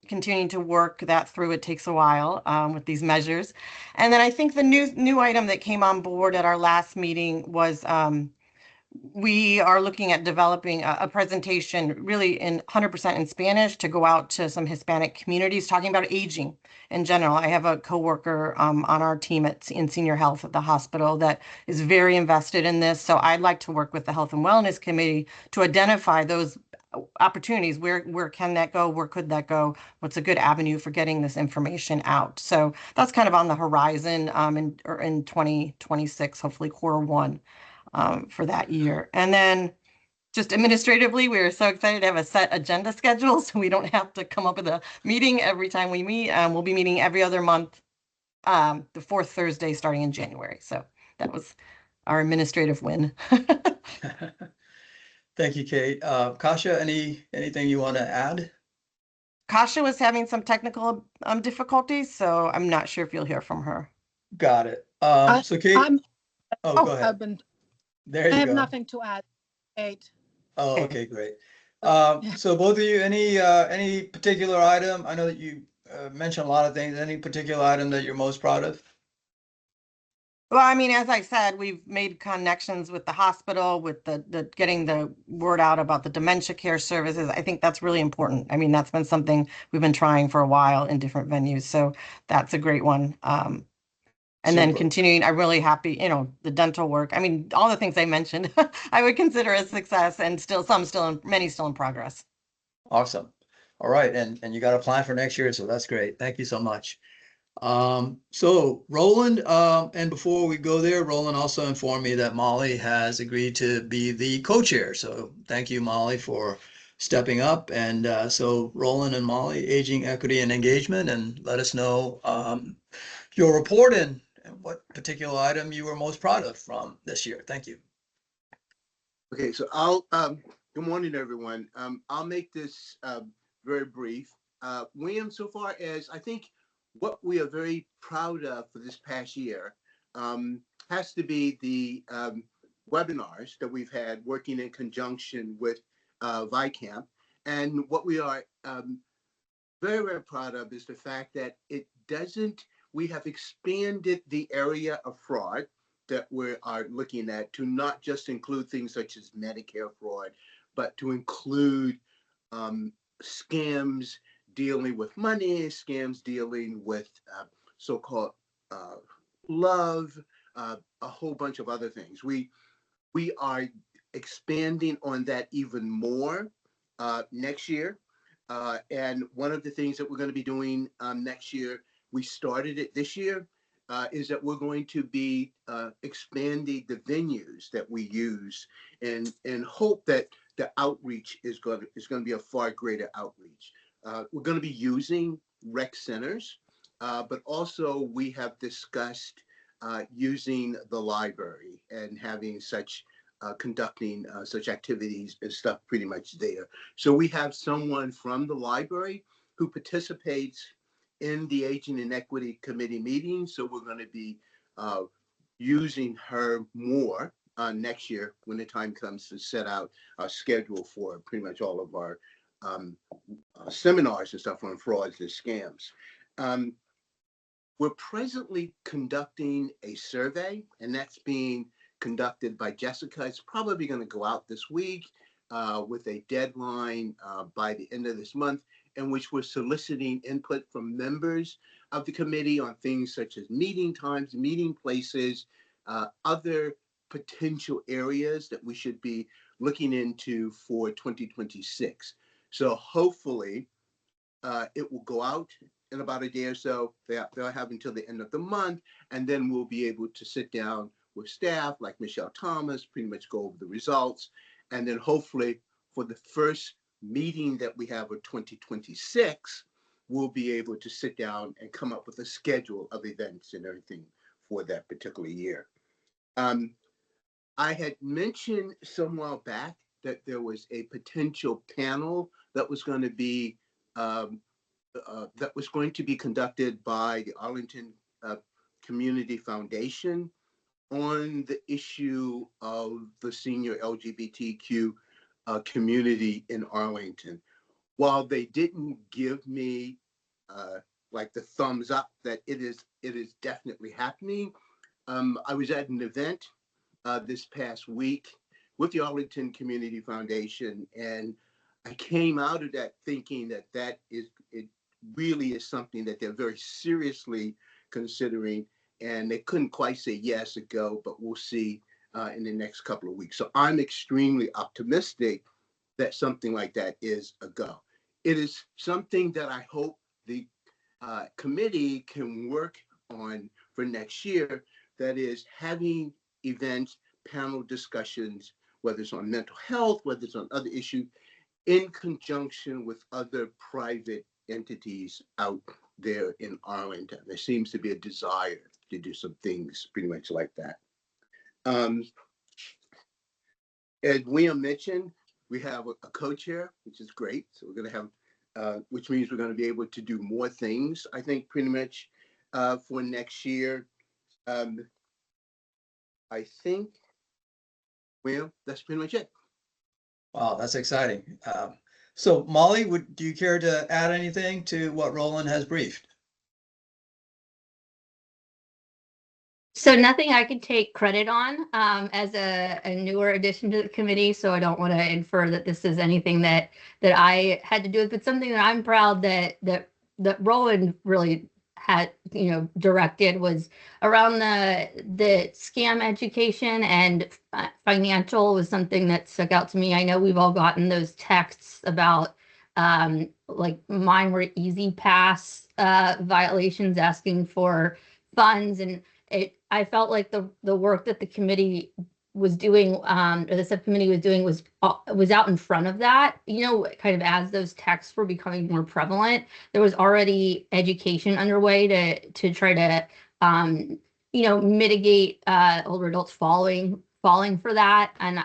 Continuing to work that through, it takes a while with these measures. And then I think the new item that came on board at our last meeting was we are looking at developing a presentation really in 100% in Spanish to go out to some Hispanic communities talking about aging in general. I have a coworker on our team in senior health at the hospital that is very invested in this. So I'd like to work with the Health and Wellness Committee to identify those opportunities. Where can that go? Where could that go? What's a good avenue for getting this information out? So that's kind of on the horizon in 2026, hopefully Q1 for that year. And then just administratively, we're so excited to have a set agenda schedule so we don't have to come up with a meeting every time we meet. We'll be meeting every other month, the fourth Thursday starting in January. So that was our administrative win. Thank you, Kate. Kasha, anything you want to add? Kasha was having some technical difficulties, so I'm not sure if you'll hear from her. Got it. So Kate, go ahead. There you go. I have nothing to add, Kate. Oh, okay, great. So both of you, any particular item? I know that you mentioned a lot of things. Any particular item that you're most proud of? Well, I mean, as I said, we've made connections with the hospital, with the getting the word out about the dementia care services. I think that's really important. I mean, that's been something we've been trying for a while in different venues. So that's a great one. And then continuing, I'm really happy, the dental work. I mean, all the things I mentioned, I would consider a success, and many still in progress. Awesome. All right. And you got a plan for next year. So that's great. Thank you so much. So Roland, and before we go there, Roland also informed me that Molly has agreed to be the co-chair. So thank you, Molly, for stepping up. And so Roland and Molly, Aging, Equity, and Engagement, and let us know your report and what particular item you were most proud of from this year. Thank you. Okay, so good morning, everyone. I'll make this very brief. William, so far as I think what we are very proud of for this past year has to be the webinars that we've had working in conjunction with VICAMP. And what we are very, very proud of is the fact that we have expanded the area of fraud that we are looking at to not just include things such as Medicare fraud, but to include scams dealing with money, scams dealing with so-called love, a whole bunch of other things. We are expanding on that even more next year. And one of the things that we're going to be doing next year, we started it this year, is that we're going to be expanding the venues that we use and hope that the outreach is going to be a far greater outreach. We're going to be using rec centers, but also we have discussed using the library and having conducting such activities and stuff pretty much there. So we have someone from the library who participates in the Aging and Equity Committee meetings. So we're going to be using her more next year when the time comes to set out our schedule for pretty much all of our seminars and stuff on frauds and scams. We're presently conducting a survey, and that's being conducted by Jessica. It's probably going to go out this week with a deadline by the end of this month, in which we're soliciting input from members of the committee on things such as meeting times, meeting places, other potential areas that we should be looking into for 2026. So hopefully it will go out in about a day or so. They'll have until the end of the month, and then we'll be able to sit down with staff like Michelle Thomas, pretty much go over the results. And then hopefully for the first meeting that we have of 2026, we'll be able to sit down and come up with a schedule of events and everything for that particular year. I had mentioned some while back that there was a potential panel that was going to be conducted by the Arlington Community Foundation on the issue of the senior LGBTQ community in Arlington. While they didn't give me like the thumbs up that it is definitely happening, I was at an event this past week with the Arlington Community Foundation, and I came out of that thinking that it really is something that they're very seriously considering, and they couldn't quite say yes or go, but we'll see in the next couple of weeks. So I'm extremely optimistic that something like that is a go. It is something that I hope the committee can work on for next year, that is having events, panel discussions, whether it's on mental health, whether it's on other issues, in conjunction with other private entities out there in Arlington. There seems to be a desire to do some things pretty much like that. As William mentioned, we have a co-chair, which is great. So we're going to have, which means we're going to be able to do more things, I think, pretty much for next year. I think, well, that's pretty much it. Wow, that's exciting. So Molly, do you care to add anything to what Roland has briefed? So nothing I could take credit on as a newer addition to the committee. So I don't want to infer that this is anything that I had to do with, but something that I'm proud that Roland really had, directed was around the scam education, and financial was something that stuck out to me. I know we've all gotten those texts about like mine were Easy Pass violations asking for funds, and I felt like the work that the committee was doing, or the subcommittee was doing, was out in front of that. Kind of as those texts were becoming more prevalent, there was already education underway to try to mitigate older adults falling for that. And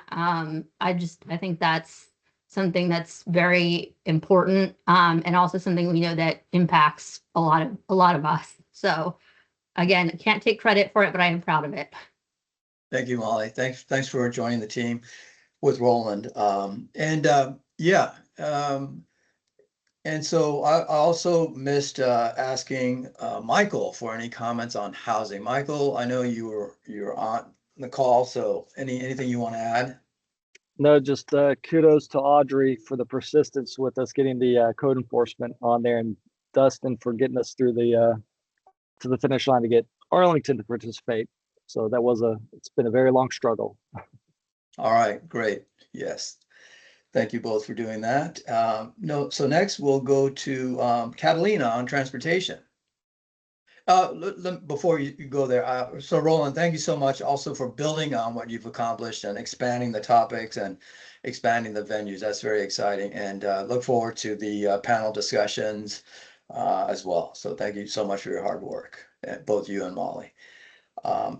I think that's something that's very important, and also something we know that impacts a lot of us. So. Again, I can't take credit for it, but I am proud of it. Thank you, Molly. Thanks for joining the team with Roland. And so I also missed asking Michael for any comments on housing. Michael, I know you're on the call, so anything you want to add? No, just kudos to Audrey for the persistence with us getting the code enforcement on there, and Dustin for getting us through to the finish line to get Arlington to participate. So it's been a very long struggle. All right, great. Yes. Thank you both for doing that. So next we'll go to Catalina on transportation. Before you go there, so Roland, thank you so much also for building on what you've accomplished and expanding the topics and expanding the venues. That's very exciting, and look forward to the panel discussions as well. So thank you so much for your hard work, both you and Molly.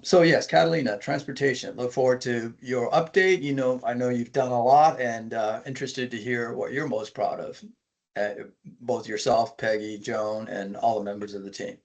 So yes, Catalina, transportation. Look forward to your update. I know you've done a lot, and interested to hear what you're most proud of, both yourself, Peggy, Joan, and all the members of the team.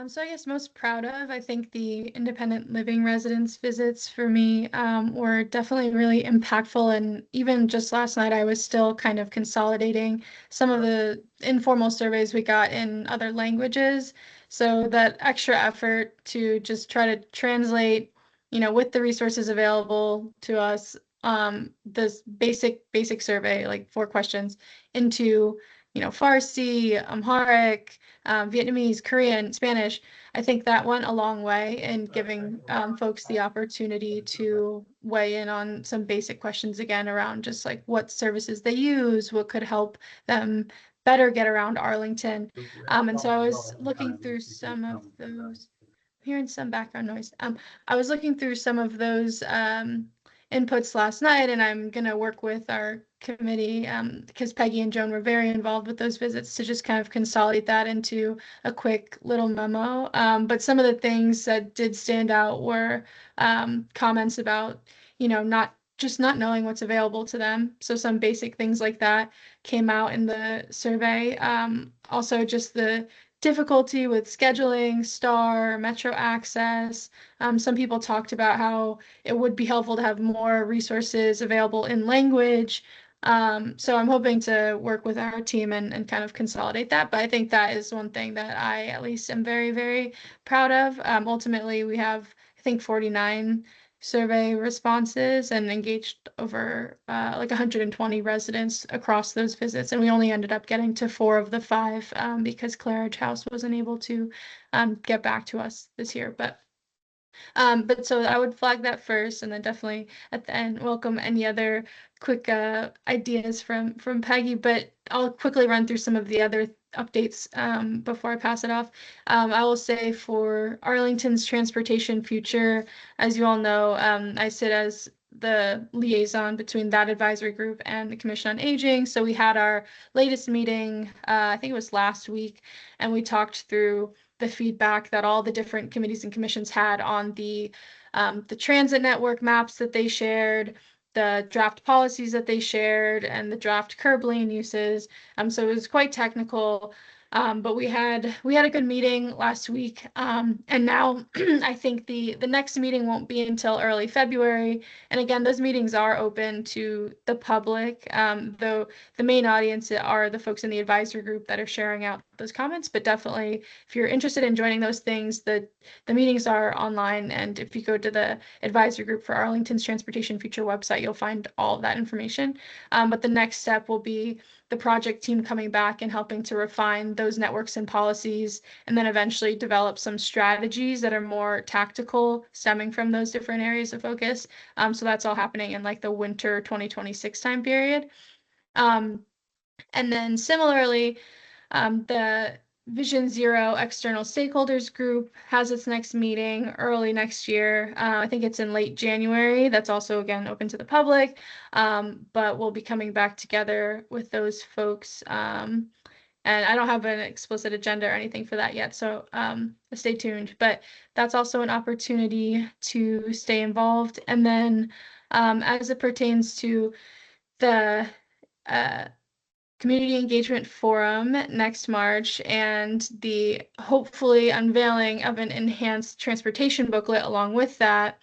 So I guess most proud of, I think the independent living residence visits for me were definitely really impactful. And even just last night, I was still kind of consolidating some of the informal surveys we got in other languages. So that extra effort to just try to translate, with the resources available to us, this basic survey, like 4 questions, into Farsi, Amharic, Vietnamese, Korean, Spanish. I think that went a long way in giving folks the opportunity to weigh in on some basic questions again around just like what services they use, what could help them better get around Arlington. And so I was looking through some of those. I'm hearing some background noise. I was looking through some of those inputs last night, and I'm going to work with our committee because Peggy and Joan were very involved with those visits to just kind of consolidate that into a quick little memo. But some of the things that did stand out were comments about, not knowing what's available to them. So some basic things like that came out in the survey. Also just the difficulty with scheduling, Star, Metro Access. Some people talked about how it would be helpful to have more resources available in language. So I'm hoping to work with our team and kind of consolidate that. But I think that is one thing that I at least am very, very proud of. Ultimately, we have, I think, 49 survey responses and engaged over like 120 residents across those visits. And we only ended up getting to 4 of the 5 because Claridge House wasn't able to get back to us this year. But so I would flag that first, and then definitely at the end welcome any other quick ideas from Peggy. But I'll quickly run through some of the other updates before I pass it off. I will say for Arlington's transportation future, as you all know, I sit as the liaison between that advisory group and the Commission on Aging. So we had our latest meeting, I think it was last week, and we talked through the feedback that all the different committees and commissions had on the transit network maps that they shared, the draft policies that they shared, and the draft curb lane uses. So it was quite technical. But we had a good meeting last week, and now I think the next meeting won't be until early February. And again, those meetings are open to the public, though the main audience are the folks in the advisory group that are sharing out those comments. But definitely, if you're interested in joining those things, the meetings are online, and if you go to the advisory group for Arlington's Transportation Future website, you'll find all of that information. But the next step will be the project team coming back and helping to refine those networks and policies, and then eventually develop some strategies that are more tactical, stemming from those different areas of focus. So that's all happening in like the winter 2026 time period. And then similarly, the Vision Zero External Stakeholders Group has its next meeting early next year. I think it's in late January. That's also, again, open to the public, but we'll be coming back together with those folks. And I don't have an explicit agenda or anything for that yet, so stay tuned. But that's also an opportunity to stay involved. And then as it pertains to the Community Engagement Forum next March and the hopefully unveiling of an enhanced transportation booklet along with that.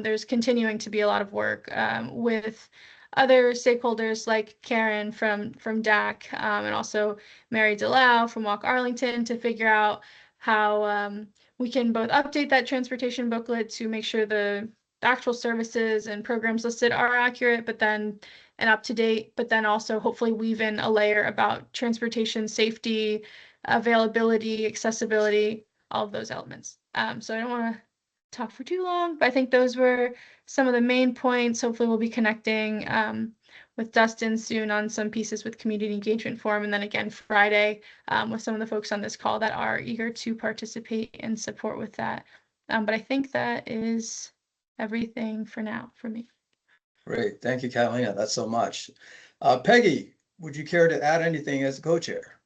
There's continuing to be a lot of work with other stakeholders like Karen from DAC and also Mary DeLau from Walk Arlington to figure out how we can both update that transportation booklet to make sure the actual services and programs listed are accurate, but then and up to date, but then also hopefully weave in a layer about transportation safety, availability, accessibility, all of those elements. So I don't want to talk for too long, but I think those were some of the main points. Hopefully we'll be connecting with Dustin soon on some pieces with Community Engagement Forum, and then again Friday with some of the folks on this call that are eager to participate and support with that. But I think that is everything for now for me. Great. Thank you, Catalina. That's so much. Peggy, would you care to add anything as a co-chair?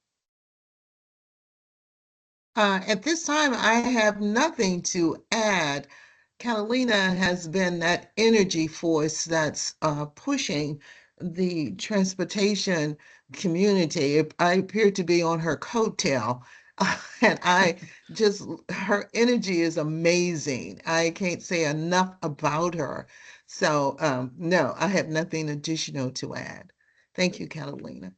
At this time, I have nothing to add. Catalina has been that energy force that's pushing the transportation community. I appear to be on her coattail, and her energy is amazing. I can't say enough about her. So, no, I have nothing additional to add. Thank you, Catalina.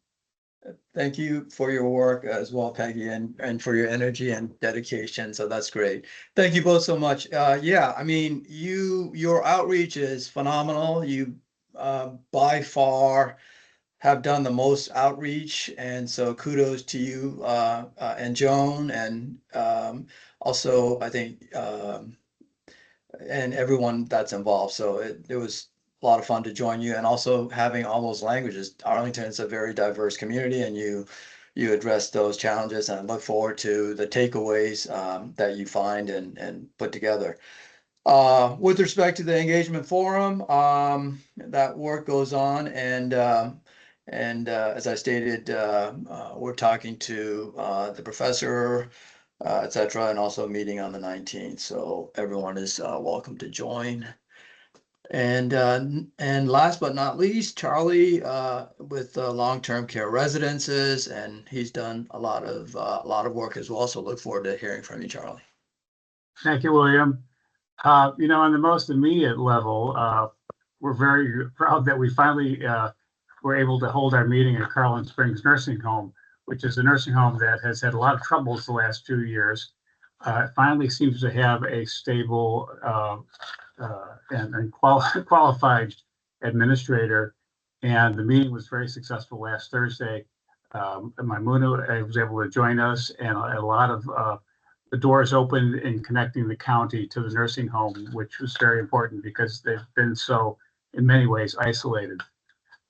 Thank you for your work as well, Peggy, and for your energy and dedication. So that's great. Thank you both so much. Yeah, I mean, your outreach is phenomenal. You by far have done the most outreach, and so kudos to you and Joan, and also I think and everyone that's involved. So it was a lot of fun to join you, and also having all those languages. Arlington is a very diverse community, and you address those challenges, and I look forward to the takeaways that you find and put together. With respect to the engagement forum, that work goes on, and as I stated, we're talking to the professor, etc., and also a meeting on the 19th. So everyone is welcome to join. And last but not least, Charlie with long-term care residences, and he's done a lot of work as well. So look forward to hearing from you, Charlie. Thank you, William. On the most immediate level, we're very proud that we finally were able to hold our meeting at Carlin Springs Nursing Home, which is a nursing home that has had a lot of troubles the last 2 years. It finally seems to have a stable and qualified administrator, and the meeting was very successful last Thursday. Maimuna was able to join us, and a lot of the doors opened in connecting the county to the nursing home, which was very important because they've been so, in many ways, isolated.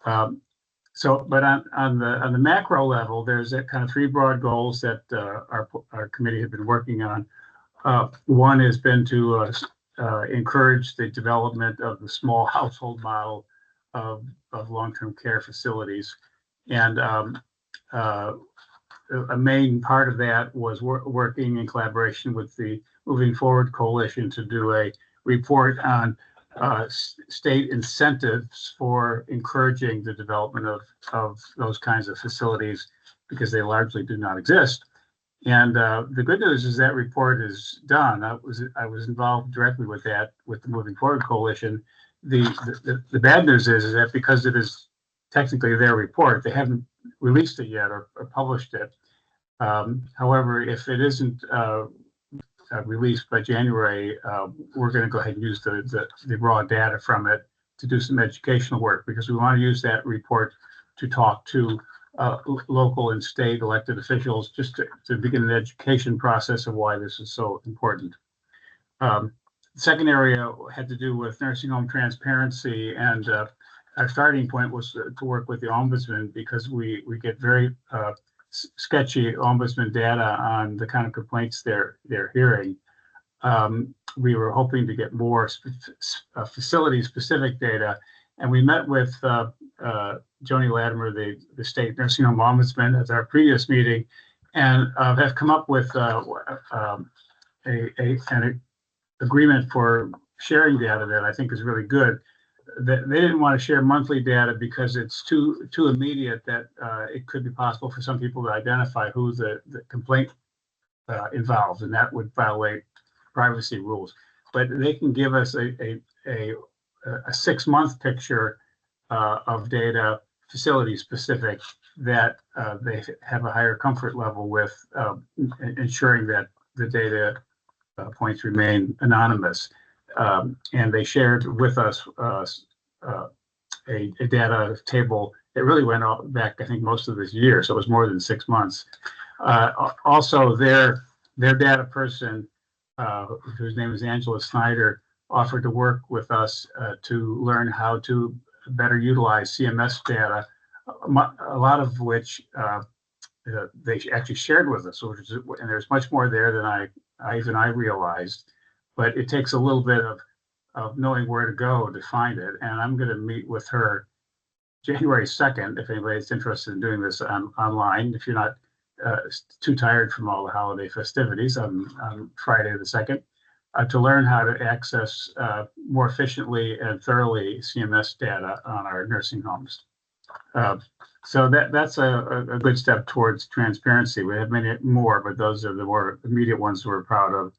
But on the macro level, there's a kind of 3 broad goals that our committee had been working on. One has been to encourage the development of the small household model of long-term care facilities, and a main part of that was working in collaboration with the Moving Forward Coalition to do a report on state incentives for encouraging the development of those kinds of facilities, because they largely do not exist. And the good news is that report is done. I was involved directly with that, with the Moving Forward Coalition. The bad news is that because it is technically their report, they haven't released it yet or published it. However, if it isn't released by January, we're going to go ahead and use the raw data from it to do some educational work, because we want to use that report to talk to local and state elected officials, just to begin an education process of why this is so important. The second area had to do with nursing home transparency, and our starting point was to work with the ombudsman, because we get very sketchy ombudsman data on the kind of complaints they're hearing. We were hoping to get more facility-specific data, and we met with Joni Latimer, the state nursing home ombudsman, at our previous meeting, and have come up with an agreement for sharing data that I think is really good. They didn't want to share monthly data because it's too immediate that it could be possible for some people to identify who the complaint involves, and that would violate privacy rules. But they can give us a 6-month picture of data, facility specific, that they have a higher comfort level with, ensuring that the data points remain anonymous. And they shared with us a data table that really went back, I think, most of this year, so it was more than 6 months. Also, their data person, whose name is Angela Snyder, offered to work with us to learn how to better utilize CMS data, a lot of which they actually shared with us, and there's much more there than I realized, but it takes a little bit of knowing where to go to find it. And I'm going to meet with her January 2nd, if anybody's interested in doing this online, if you're not too tired from all the holiday festivities on Friday the 2nd, to learn how to access more efficiently and thoroughly CMS data on our nursing homes. So that's a good step towards transparency. We have many more, but those are the more immediate ones we're proud of.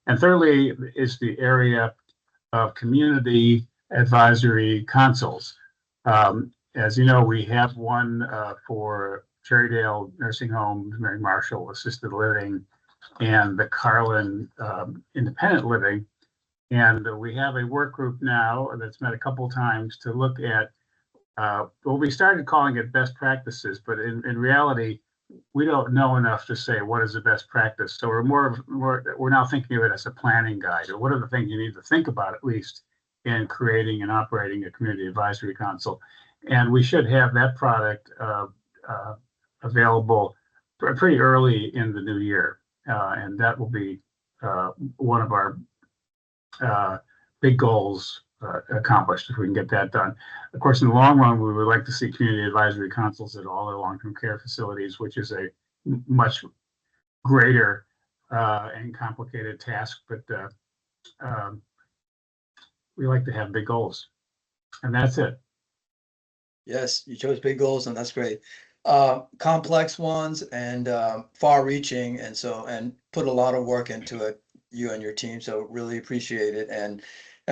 And thirdly is the area of community advisory councils. As you know, we have one for Cherrydale Nursing Home, Mary Marshall Assisted Living, and the Carlin Independent Living. And we have a work group now that's met a couple times to look at, well, we started calling it best practices, but in reality, we don't know enough to say what is the best practice. So we're now thinking of it as a planning guide, or what are the things you need to think about, at least, in creating and operating a community advisory council. And we should have that product available pretty early in the new year. And that will be one of our big goals accomplished, if we can get that done. Of course, in the long run, we would like to see community advisory councils at all our long-term care facilities, which is a much greater and complicated task. But we like to have big goals. And that's it. Yes, you chose big goals, and that's great. Complex ones and far-reaching, and put a lot of work into it, you and your team. So really appreciate it, and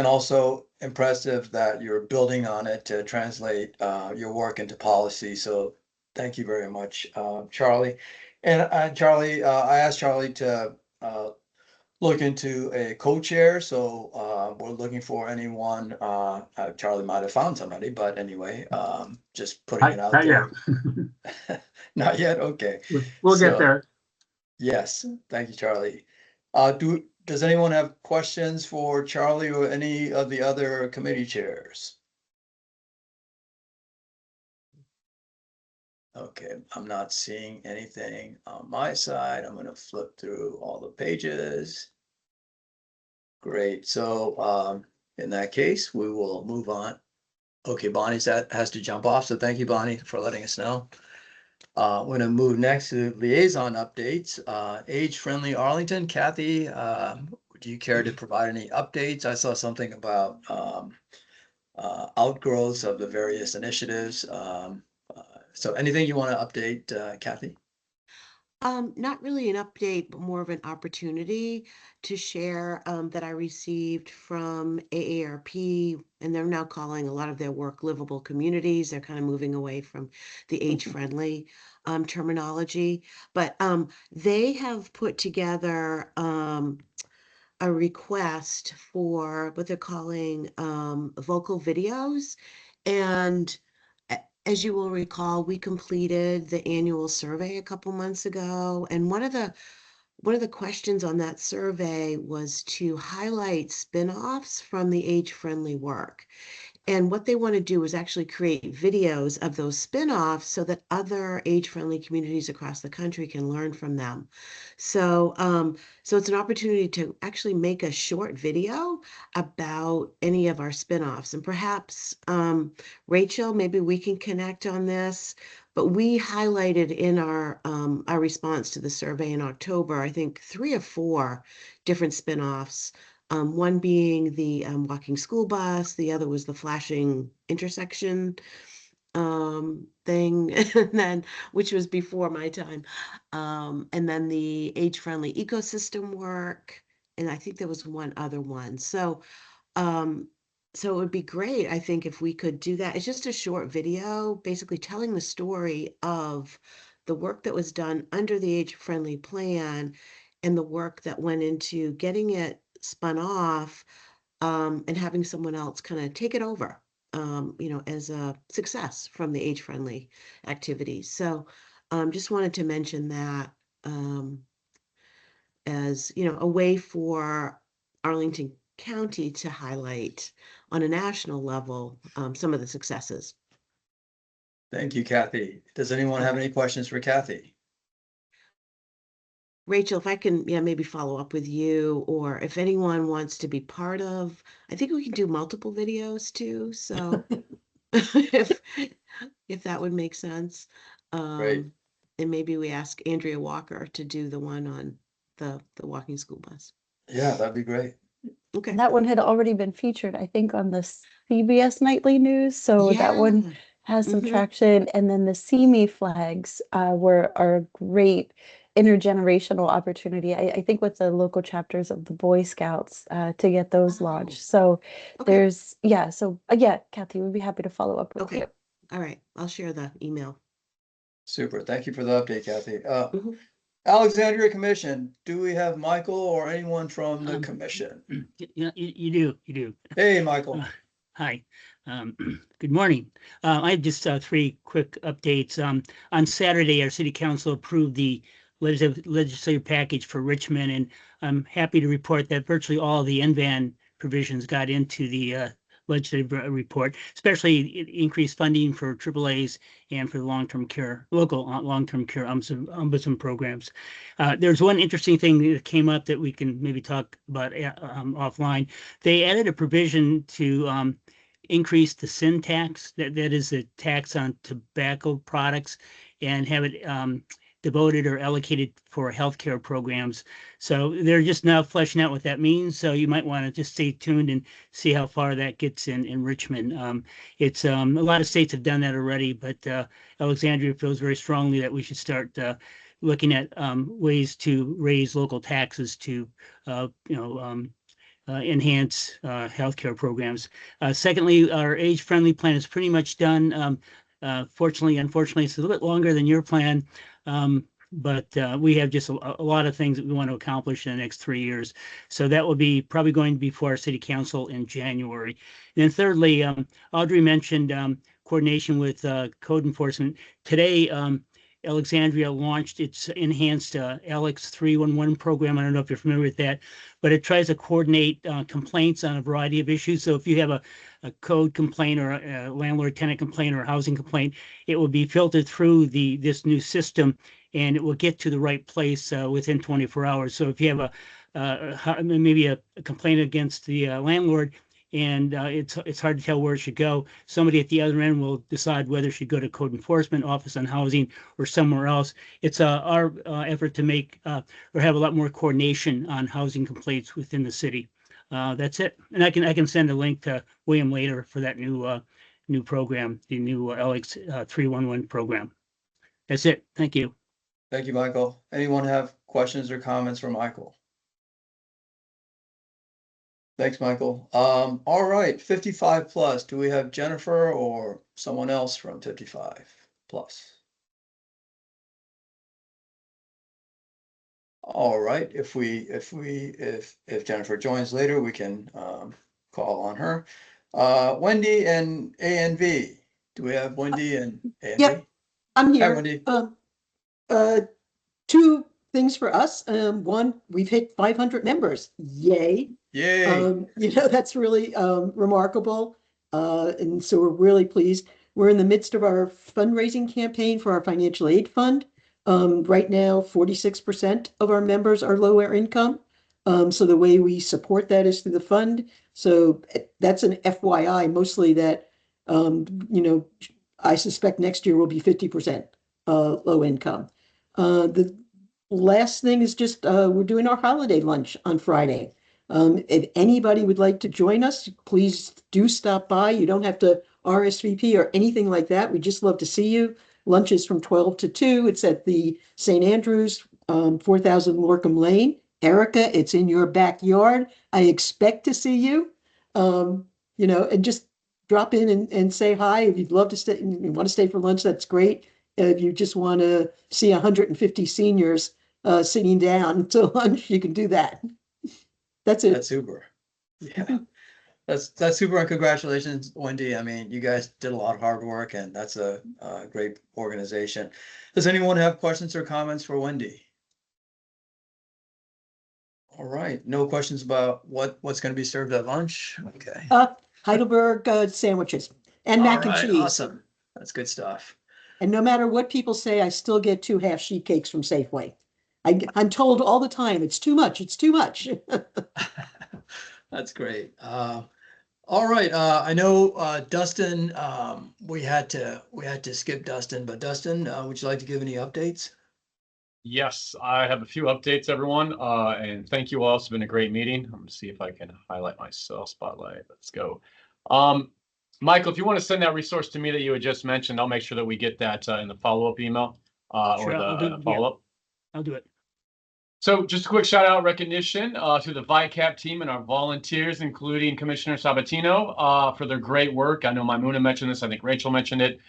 also impressive that you're building on it to translate your work into policy. So thank you very much, Charlie. And Charlie, I asked Charlie to look into a co-chair. So we're looking for anyone. Charlie might have found somebody, but anyway, just putting it out Not there. yet. Not yet. Okay. We'll get there. Yes. Thank you, Charlie. Does anyone have questions for Charlie or any of the other committee chairs? Okay, I'm not seeing anything on my side. I'm going to flip through all the pages. Great. So in that case, we will move on. Okay, Bonnie's has to jump off. So thank you, Bonnie, for letting us know. I'm going to move next to liaison updates. Age-friendly Arlington. Kathy, do you care to provide any updates? I saw something about outgrowths of the various initiatives. So anything you want to update, Kathy? Not really an update, but more of an opportunity to share that I received from AARP, and they're now calling a lot of their work livable communities. They're kind of moving away from the age-friendly terminology, but they have put together a request for what they're calling vocal videos. And as you will recall, we completed the annual survey a couple months ago, and one of the questions on that survey was to highlight spin-offs from the age-friendly work. And what they want to do is actually create videos of those spin-offs so that other age-friendly communities across the country can learn from them. So, so it's an opportunity to actually make a short video about any of our spin-offs. And perhaps, Rachel, maybe we can connect on this. But we highlighted in our response to the survey in October, I think 3 or 4 different spin-offs. One being the walking school bus, the other was the flashing intersection thing, and then which was before my time, and then the age-friendly ecosystem work, and I think there was one other one. So so it would be great, I think, if we could do that. It's just a short video, basically telling the story of the work that was done under the age-friendly plan and the work that went into getting it spun off, and having someone else kind of take it over, as a success from the age-friendly activities. So just wanted to mention that as, a way for Arlington County to highlight on a national level some of the successes. Thank you, Kathy. Does anyone have any questions for Kathy? Rachel, if I can, maybe follow up with you, or if anyone wants to be part of, I think we can do multiple videos too. So if that would make sense. Great. And maybe we ask Andrea Walker to do the one on the walking school bus. Yeah, that'd be great. Okay. That one had already been featured, I think, on the CBS Nightly News. So that one has some traction. And then the See Me flags are a great intergenerational opportunity. I think with the local chapters of the Boy Scouts to get those launched. So there's, Kathy, we'd be happy to follow up with you. All right. I'll share the email. Super. Thank you for the update, Kathy. Alexandria Commission, do we have Michael or anyone from the commission? You do. Hey, Michael. Hi. Good morning. I have just 3 quick updates. On Saturday, our city council approved the legislative package for Richmond, and I'm happy to report that virtually all the NVAN provisions got into the legislative report, especially increased funding for AAAs and for the local long-term care ombudsman programs. There's one interesting thing that came up that we can maybe talk about offline. They added a provision to increase the sin tax, that is a tax on tobacco products, and have it devoted or allocated for healthcare programs. So they're just now fleshing out what that means. So you might want to just stay tuned and see how far that gets in Richmond. It's a lot of states have done that already, but Alexandria feels very strongly that we should start looking at ways to raise local taxes to enhance healthcare programs. Secondly, our age-friendly plan is pretty much done. Unfortunately, it's a little bit longer than your plan, but we have just a lot of things that we want to accomplish in the next 3 years. So that will be probably going to be before our city council in January. And then thirdly, Audrey mentioned coordination with code enforcement. Today, Alexandria launched its enhanced Alex 311 program. I don't know if you're familiar with that, but it tries to coordinate complaints on a variety of issues. So if you have a code complaint or a landlord-tenant complaint or a housing complaint, it will be filtered through this new system, and it will get to the right place within 24 hours. So if you have maybe a complaint against the landlord, and it's hard to tell where it should go, somebody at the other end will decide whether it should go to code enforcement, office on housing, or somewhere else. It's our effort to make or have a lot more coordination on housing complaints within the city. That's it. And I can send a link to William later for that new program, the new LX 311 program. That's it. Thank you. Thank you, Michael. Anyone have questions or comments for Michael? Thanks, Michael. All right, 55 plus. Do we have Jennifer or someone else from 55 plus? All right, if Jennifer joins later, we can call on her. Wendy and A&V. Do we have Wendy and A&V? Yep, I'm Hi, here. Wendy. Two things for us. One, we've hit 500 members. Yay. Yay. That's really remarkable. And so we're really pleased. We're in the midst of our fundraising campaign for our financial aid fund. Right now, 46% of our members are lower income. So the way we support that is through the fund. So that's an FYI, mostly that, I suspect next year will be 50% low income. The last thing is just we're doing our holiday lunch on Friday. If anybody would like to join us, please do stop by. You don't have to RSVP or anything like that. We just love to see you. Lunch is from 12 to 2. It's at the St. Andrews, 4000 Lorckham Lane. Erica, it's in your backyard. I expect to see you, and just drop in and say hi. If you'd love to stay, you want to stay for lunch, that's great. If you just want to see 150 seniors sitting down to lunch, you can do that. That's it. That's super. Yeah, that's super, and congratulations, Wendy. I mean, you guys did a lot of hard work, and that's a great organization. Does anyone have questions or comments for Wendy? All right, no questions about what's going to be served at lunch. Okay. Heidelberg sandwiches and mac and cheese. Awesome. That's good stuff. And no matter what people say, I still get 2 half sheet cakes from Safeway. I'm told all the time, it's too much. It's too much. That's great. All right. I know Dustin. We had to skip Dustin, but Dustin, would you like to give any updates? Yes, I have a few updates, everyone, and thank you all. It's been a great meeting. I'm gonna see if I can highlight myself. Spotlight. Let's go. Michael, if you want to send that resource to me that you had just mentioned, I'll make sure that we get that in the follow-up email Sure, or the follow-up. I'll do it. So just a quick shout out recognition to the VICAP team and our volunteers, including Commissioner Sabatino, for their great work. I know Maimuna mentioned this. I think Rachel mentioned it.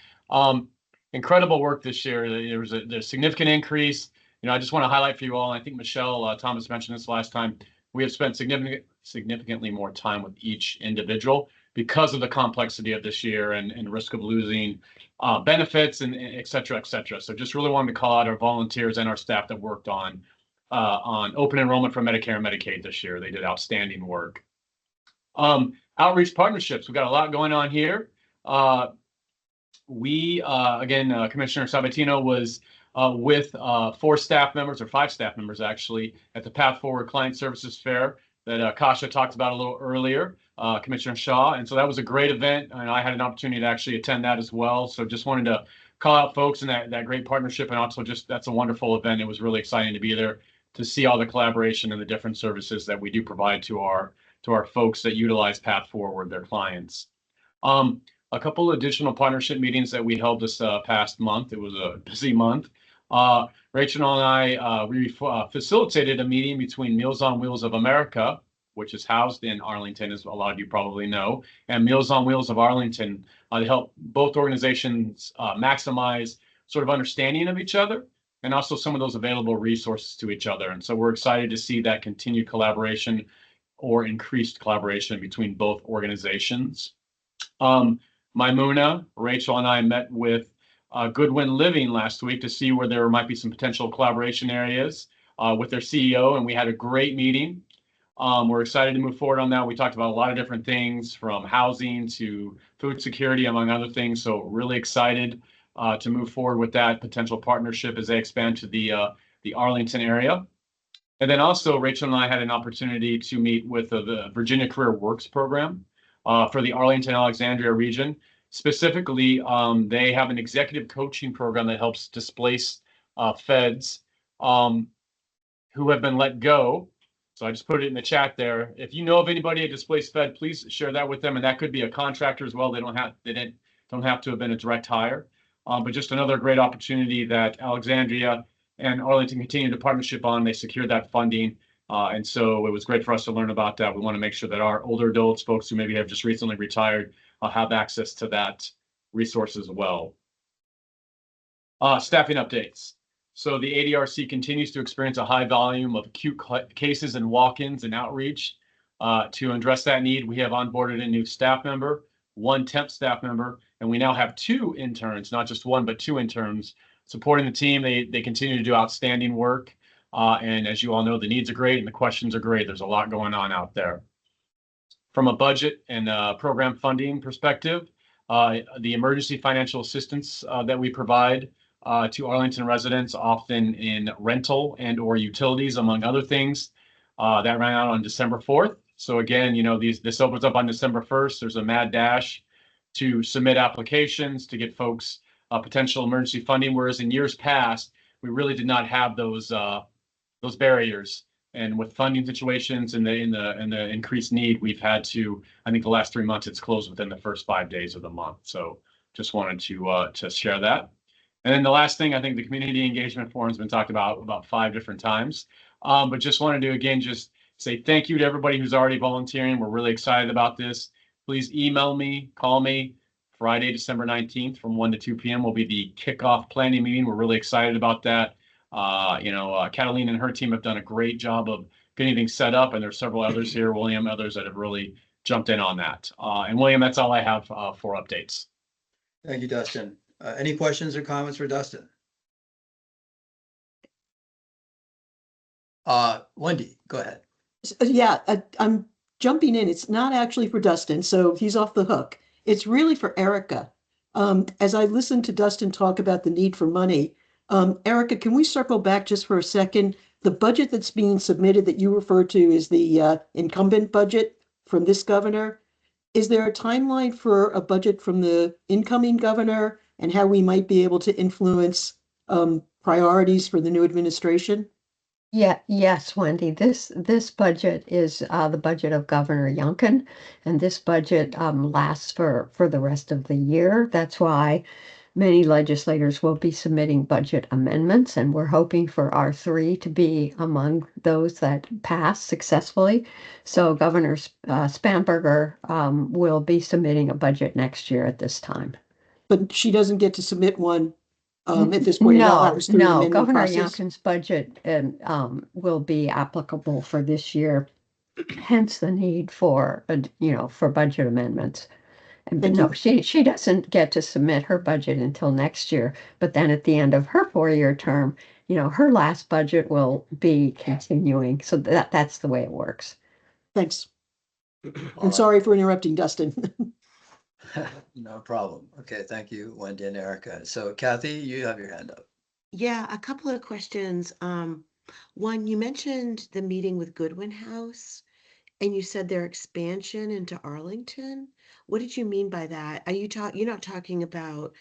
Incredible work this year. There's a significant increase. I just want to highlight for you all, and I think Michelle Thomas mentioned this last time, we have spent significantly more time with each individual because of the complexity of this year and risk of losing benefits and et cetera, et cetera. So just really wanted to call out our volunteers and our staff that worked on open enrollment for Medicare and Medicaid this year. They did outstanding work. Outreach partnerships, we've got a lot going on here. Commissioner Sabatino was with 4 staff members, or 5 staff members actually, at the Path Forward Client Services Fair that Kasha talked about a little earlier, Commissioner Shaw. And so that was a great event, and I had an opportunity to actually attend that as well. So just wanted to call out folks in that great partnership, and also just that's a wonderful event. It was really exciting to be there to see all the collaboration and the different services that we do provide to our folks that utilize Path Forward, their clients. A couple additional partnership meetings that we held this past month. It was a busy month. Rachel and I facilitated a meeting between Meals on Wheels of America, which is housed in Arlington, as a lot of you probably know, and Meals on Wheels of Arlington to help both organizations maximize sort of understanding of each other and also some of those available resources to each other. And so we're excited to see that continued collaboration or increased collaboration between both organizations. Maimuna, Rachel, and I met with Goodwin Living last week to see where there might be some potential collaboration areas with their CEO, and we had a great meeting. We're excited to move forward on that. We talked about a lot of different things from housing to food security, among other things. So really excited to move forward with that potential partnership as they expand to the Arlington area. And then also Rachel and I had an opportunity to meet with the Virginia Career Works program for the Arlington Alexandria region. Specifically, they have an executive coaching program that helps displaced feds who have been let go. So I just put it in the chat there. If you know of anybody at displaced fed, please share that with them. And that could be a contractor as well. They don't have to have been a direct hire. But just another great opportunity that Alexandria and Arlington continue to partnership on. They secured that funding. And so it was great for us to learn about that. We want to make sure that our older adults, folks who maybe have just recently retired, have access to that resource as well. Staffing updates. So the ADRC continues to experience a high volume of acute cases and walk-ins and outreach. To address that need, we have onboarded a new staff member, one temp staff member, and we now have 2 interns, not just one, but 2 interns supporting the team. They continue to do outstanding work. And as you all know, the needs are great and the questions are great. There's a lot going on out there. From a budget and program funding perspective, the emergency financial assistance that we provide to Arlington residents, often in rental and or utilities, among other things, that ran out on December 4th. So again, you know, this opens up on December 1st. There's a mad dash to submit applications to get folks potential emergency funding, whereas in years past, we really did not have those barriers. And with funding situations and the increased need, we've had to, I think the last 3 months, it's closed within the first 5 days of the month. So just wanted to share that. And then the last thing, I think the community engagement forum has been talked about 5 different times. But just wanted to, again, just say thank you to everybody who's already volunteering. We're really excited about this. Please email me, call me. Friday, December 19th from 1 to 2 p.m. will be the kickoff planning meeting. We're really excited about that. Catalina and her team have done a great job of getting things set up, and there's several others here, William, others that have really jumped in on that. And William, that's all I have for updates. Thank you, Dustin. Any questions or comments for Dustin? Wendy, go ahead. Yeah, I'm jumping in. It's not actually for Dustin, so he's off the hook. It's really for Erica. As I listened to Dustin talk about the need for money, Erica, can we circle back just for a second? The budget that's being submitted that you referred to is the incumbent budget from this governor. Is there a timeline for a budget from the incoming governor and how we might be able to influence priorities for the new administration? Yeah, yes, Wendy. This budget is the budget of Governor Youngkin, and this budget lasts for the rest of the year. That's why many legislators will be submitting budget amendments, and we're hoping for our 3 to be among those that pass successfully. So Governor Spanberger will be submitting a budget next year at this time. But she doesn't get to submit one at this point. No, Governor Youngkin's budget will be applicable for this year, hence the need for for budget amendments. But no, she doesn't get to submit her budget until next year. But then at the end of her 4-year term, her last budget will be continuing. So that's the way it works. Thanks. I'm sorry for interrupting, Dustin. No problem. Okay, thank you, Wendy and Erica. So Kathy, you have your hand up. Yeah, a couple of questions. One, you mentioned the meeting with Goodwin House, and you said their expansion into Arlington. What did you mean by that? You're not talking about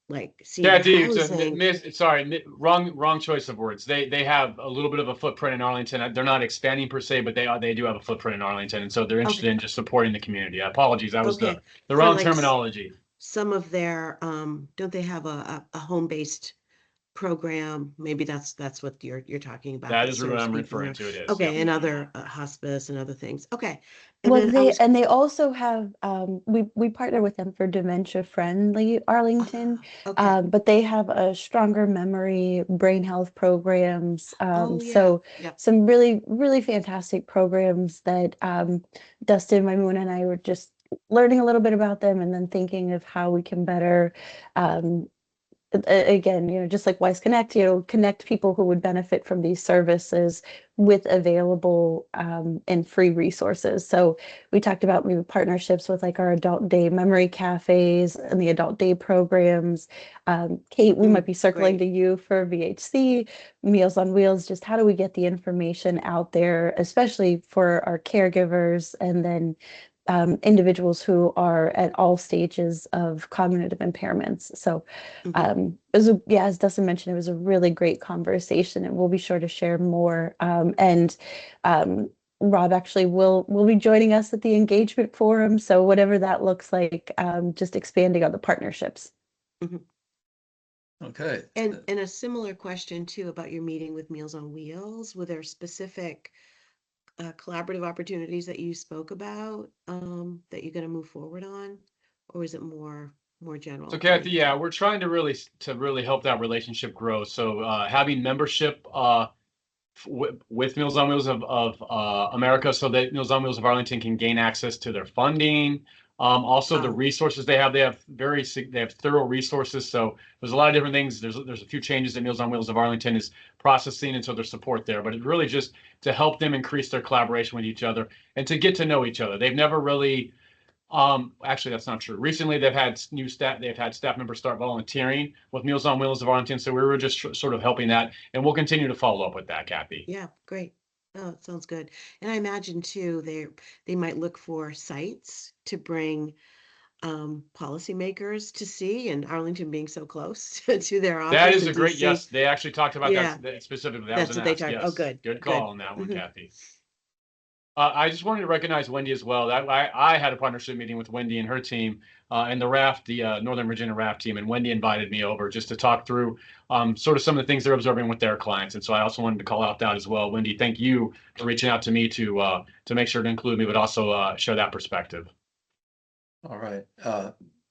like senior housing. Sorry, wrong choice of words. They have a little bit of a footprint in Arlington. They're not expanding per se, but they do have a footprint in Arlington, and so they're interested in just supporting the community. Apologies, that was the wrong like terminology. Some of their don't they have a home-based program? Maybe that's what you're talking about. That is what I'm referring to. It is. Okay, and other hospice and other things. Okay. And well, they also have we partner with them for dementia friendly Arlington, but they have a stronger memory, brain health programs. So some really fantastic programs that Dustin, my moon, and I were just learning a little bit about them, and then thinking of how we can better again, just like Wise Connect, connect people who would benefit from these services with available and free resources. So we talked about maybe partnerships with like our adult day memory cafes and the adult day programs. Kate, we might be circling to you for VHC, Meals on Wheels. Just how do we get the information out there, especially for our caregivers and then individuals who are at all stages of cognitive impairments. So it was as Dustin mentioned, it was a really great conversation, and we'll be sure to share more. And Rob actually will be joining us at the engagement forum. So whatever that looks like, just expanding on the partnerships. Okay. And a similar question too about your meeting with Meals on Wheels. Were there specific collaborative opportunities that you spoke about that you're going to move forward on, or is it more general? So Kathy, we're trying to really help that relationship grow. So having membership with Meals on Wheels of America, so that Meals on Wheels of Arlington can gain access to their funding. Also the resources they have thorough resources. So there's a lot of different things. There's a few changes that Meals on Wheels of Arlington is processing, and so there's support there. But it's really just to help them increase their collaboration with each other and to get to know each other. They've never really, actually that's not true. Recently they've had staff members start volunteering with Meals on Wheels of Arlington. So we were just sort of helping that, and we'll continue to follow up with that, Kathy. Yeah, great. Oh, it sounds good. And I imagine too, they might look for sites to bring policymakers to see, and Arlington being so close to their office. That is a great, yes, they actually talked about that specifically. That That's was what an they ask, talked. yes. Oh, good. Good call on that one, Kathy. I just wanted to recognize Wendy as well. I had a partnership meeting with Wendy and her team and the Northern Virginia RAFT team, and Wendy invited me over just to talk through sort of some of the things they're observing with their clients. And so I also wanted to call out that as well. Wendy, thank you for reaching out to me to make sure to include me, but also share that perspective. All right.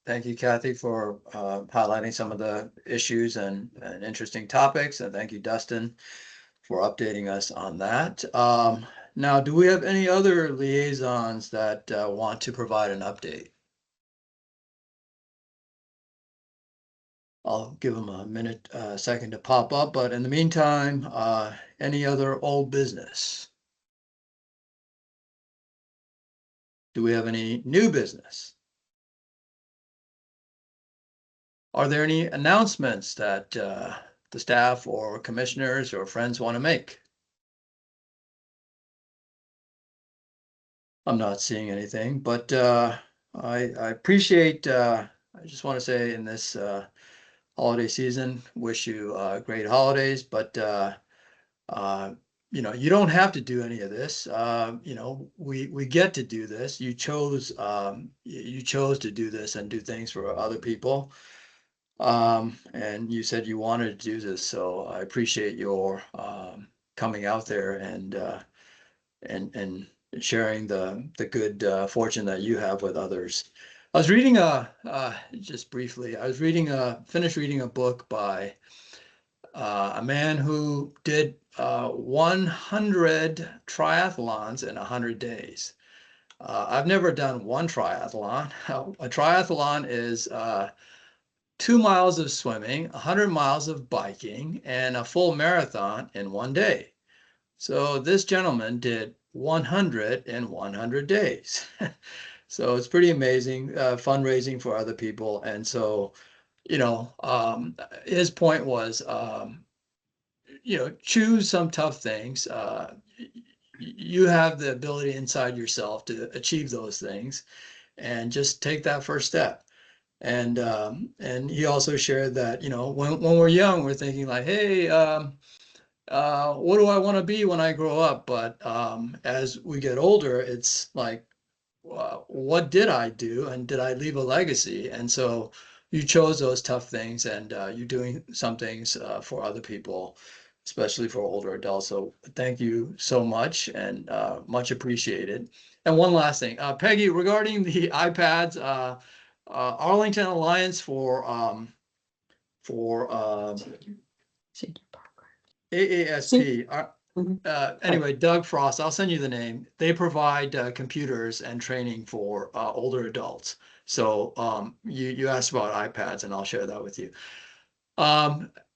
Thank you, Kathy, for highlighting some of the issues and interesting topics. And thank you, Dustin, for updating us on that. Now, do we have any other liaisons that want to provide an update? I'll give them a second to pop up, but in the meantime, any other old business? Do we have any new business? Are there any announcements that the staff or commissioners or friends want to make? I'm not seeing anything, but I appreciate, I just want to say in this holiday season, wish you great holidays, but you don't have to do any of this. We get to do this. You chose to do this and do things for other people. And you said you wanted to do this, so I appreciate your coming out there and sharing the good fortune that you have with others. I was reading just briefly, finished reading a book by a man who did 100 triathlons in 100 days. I've never done one triathlon. A triathlon is 2 miles of swimming, 100 miles of biking, and a full marathon in one day. So this gentleman did 100 in 100 days. So it's pretty amazing, fundraising for other people. And so, his point was, choose some tough things. You have the ability inside yourself to achieve those things, and just take that first step. And he also shared that, you know, when we're young, we're thinking like, hey, what do I want to be when I grow up? But as we get older, it's like, what did I do, and did I leave a legacy? And so you chose those tough things, and you're doing some things for other people, especially for older adults. So thank you so much, and much appreciated. And one last thing, Peggy, regarding the iPads, Arlington Alliance for AASP. Anyway, Doug Frost, I'll send you the name. They provide computers and training for older adults. So you asked about iPads, and I'll share that with you.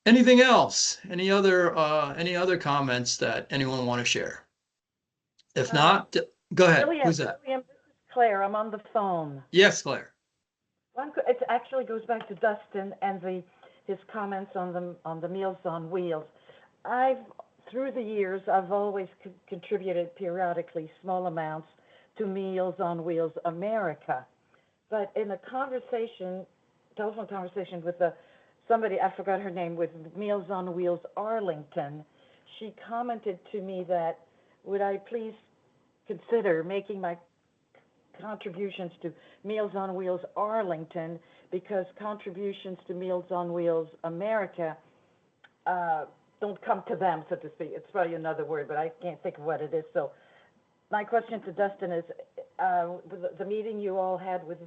Anything else? Any other comments that anyone want to share? If not, go ahead. Who's that? William, this is Claire. I'm on the phone. Yes, Claire. It actually goes back to Dustin and his comments on the Meals on Wheels. Through the years, I've always contributed periodically small amounts to Meals on Wheels America. But in a telephone conversation with somebody, I forgot her name, with Meals on Wheels Arlington, she commented to me that, would I please consider making my contributions to Meals on Wheels Arlington, because contributions to Meals on Wheels America don't come to them, so to speak. It's probably another word, but I can't think of what it is. So my question to Dustin is, the meeting you all had with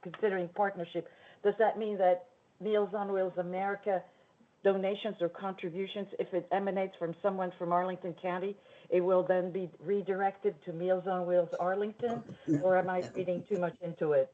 considering partnership, does that mean that Meals on Wheels America donations or contributions, if it emanates from someone from Arlington County, it will then be redirected to Meals on Wheels Arlington, or am I reading too much into it?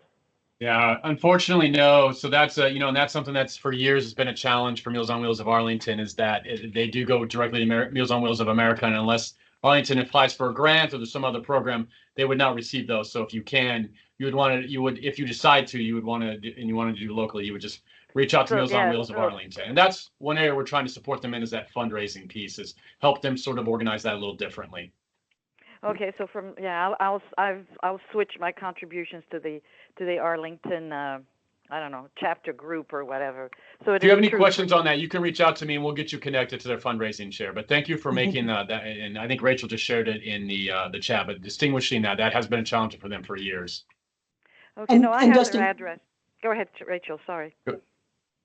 Yeah, unfortunately, no. So that's and that's something that's for years has been a challenge for Meals on Wheels of Arlington, is that they do go directly to Meals on Wheels of America, and unless Arlington applies for a grant or there's some other program, they would not receive those. So if you can, if you decide to, you would want to, and you want to do locally, you would just reach out to Meals on Wheels of Arlington. And that's one area we're trying to support them in, is that fundraising piece, is help them sort of organize that a little differently. Okay, so I'll switch my contributions to the Arlington I don't know, chapter group or whatever. So if you have any questions on that, you can reach out to me and we'll get you connected to their fundraising share. But thank you for making that, and I think Rachel just shared it in the chat, but distinguishing that has been a challenge for them for years. Okay, no, I have Dustin, their address. Go ahead, Rachel, sorry.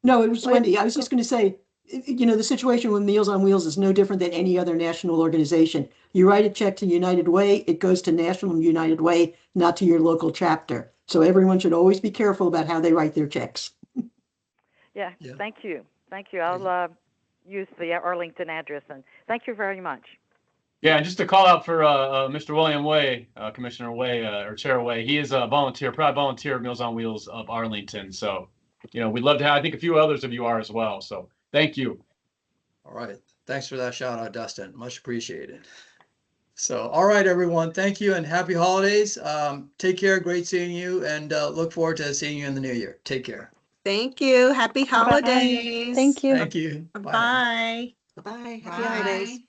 No, it was Wendy. I was just going to say, the situation with Meals on Wheels is no different than any other national organization. You write a check to United Way, it goes to National United Way, not to your local chapter. So everyone should always be careful about how they write their checks. Yeah. Thank you. I'll use the Arlington address, and thank you very much. Yeah, and just to call out for Mr. William Way, Commissioner Way, or Chair Way, he is a proud volunteer of Meals on Wheels of Arlington. So, we'd love to have, I think a few others of you are as well. So thank you. All right. Thanks for that shout out, Dustin. Much appreciated. So, all right, everyone. Thank you and happy holidays. Take care. Great seeing you, and look forward to seeing you in the new year. Take care. Thank you. Happy holidays. Thank you. Thank you. Bye. Bye. Happy holidays. holidays.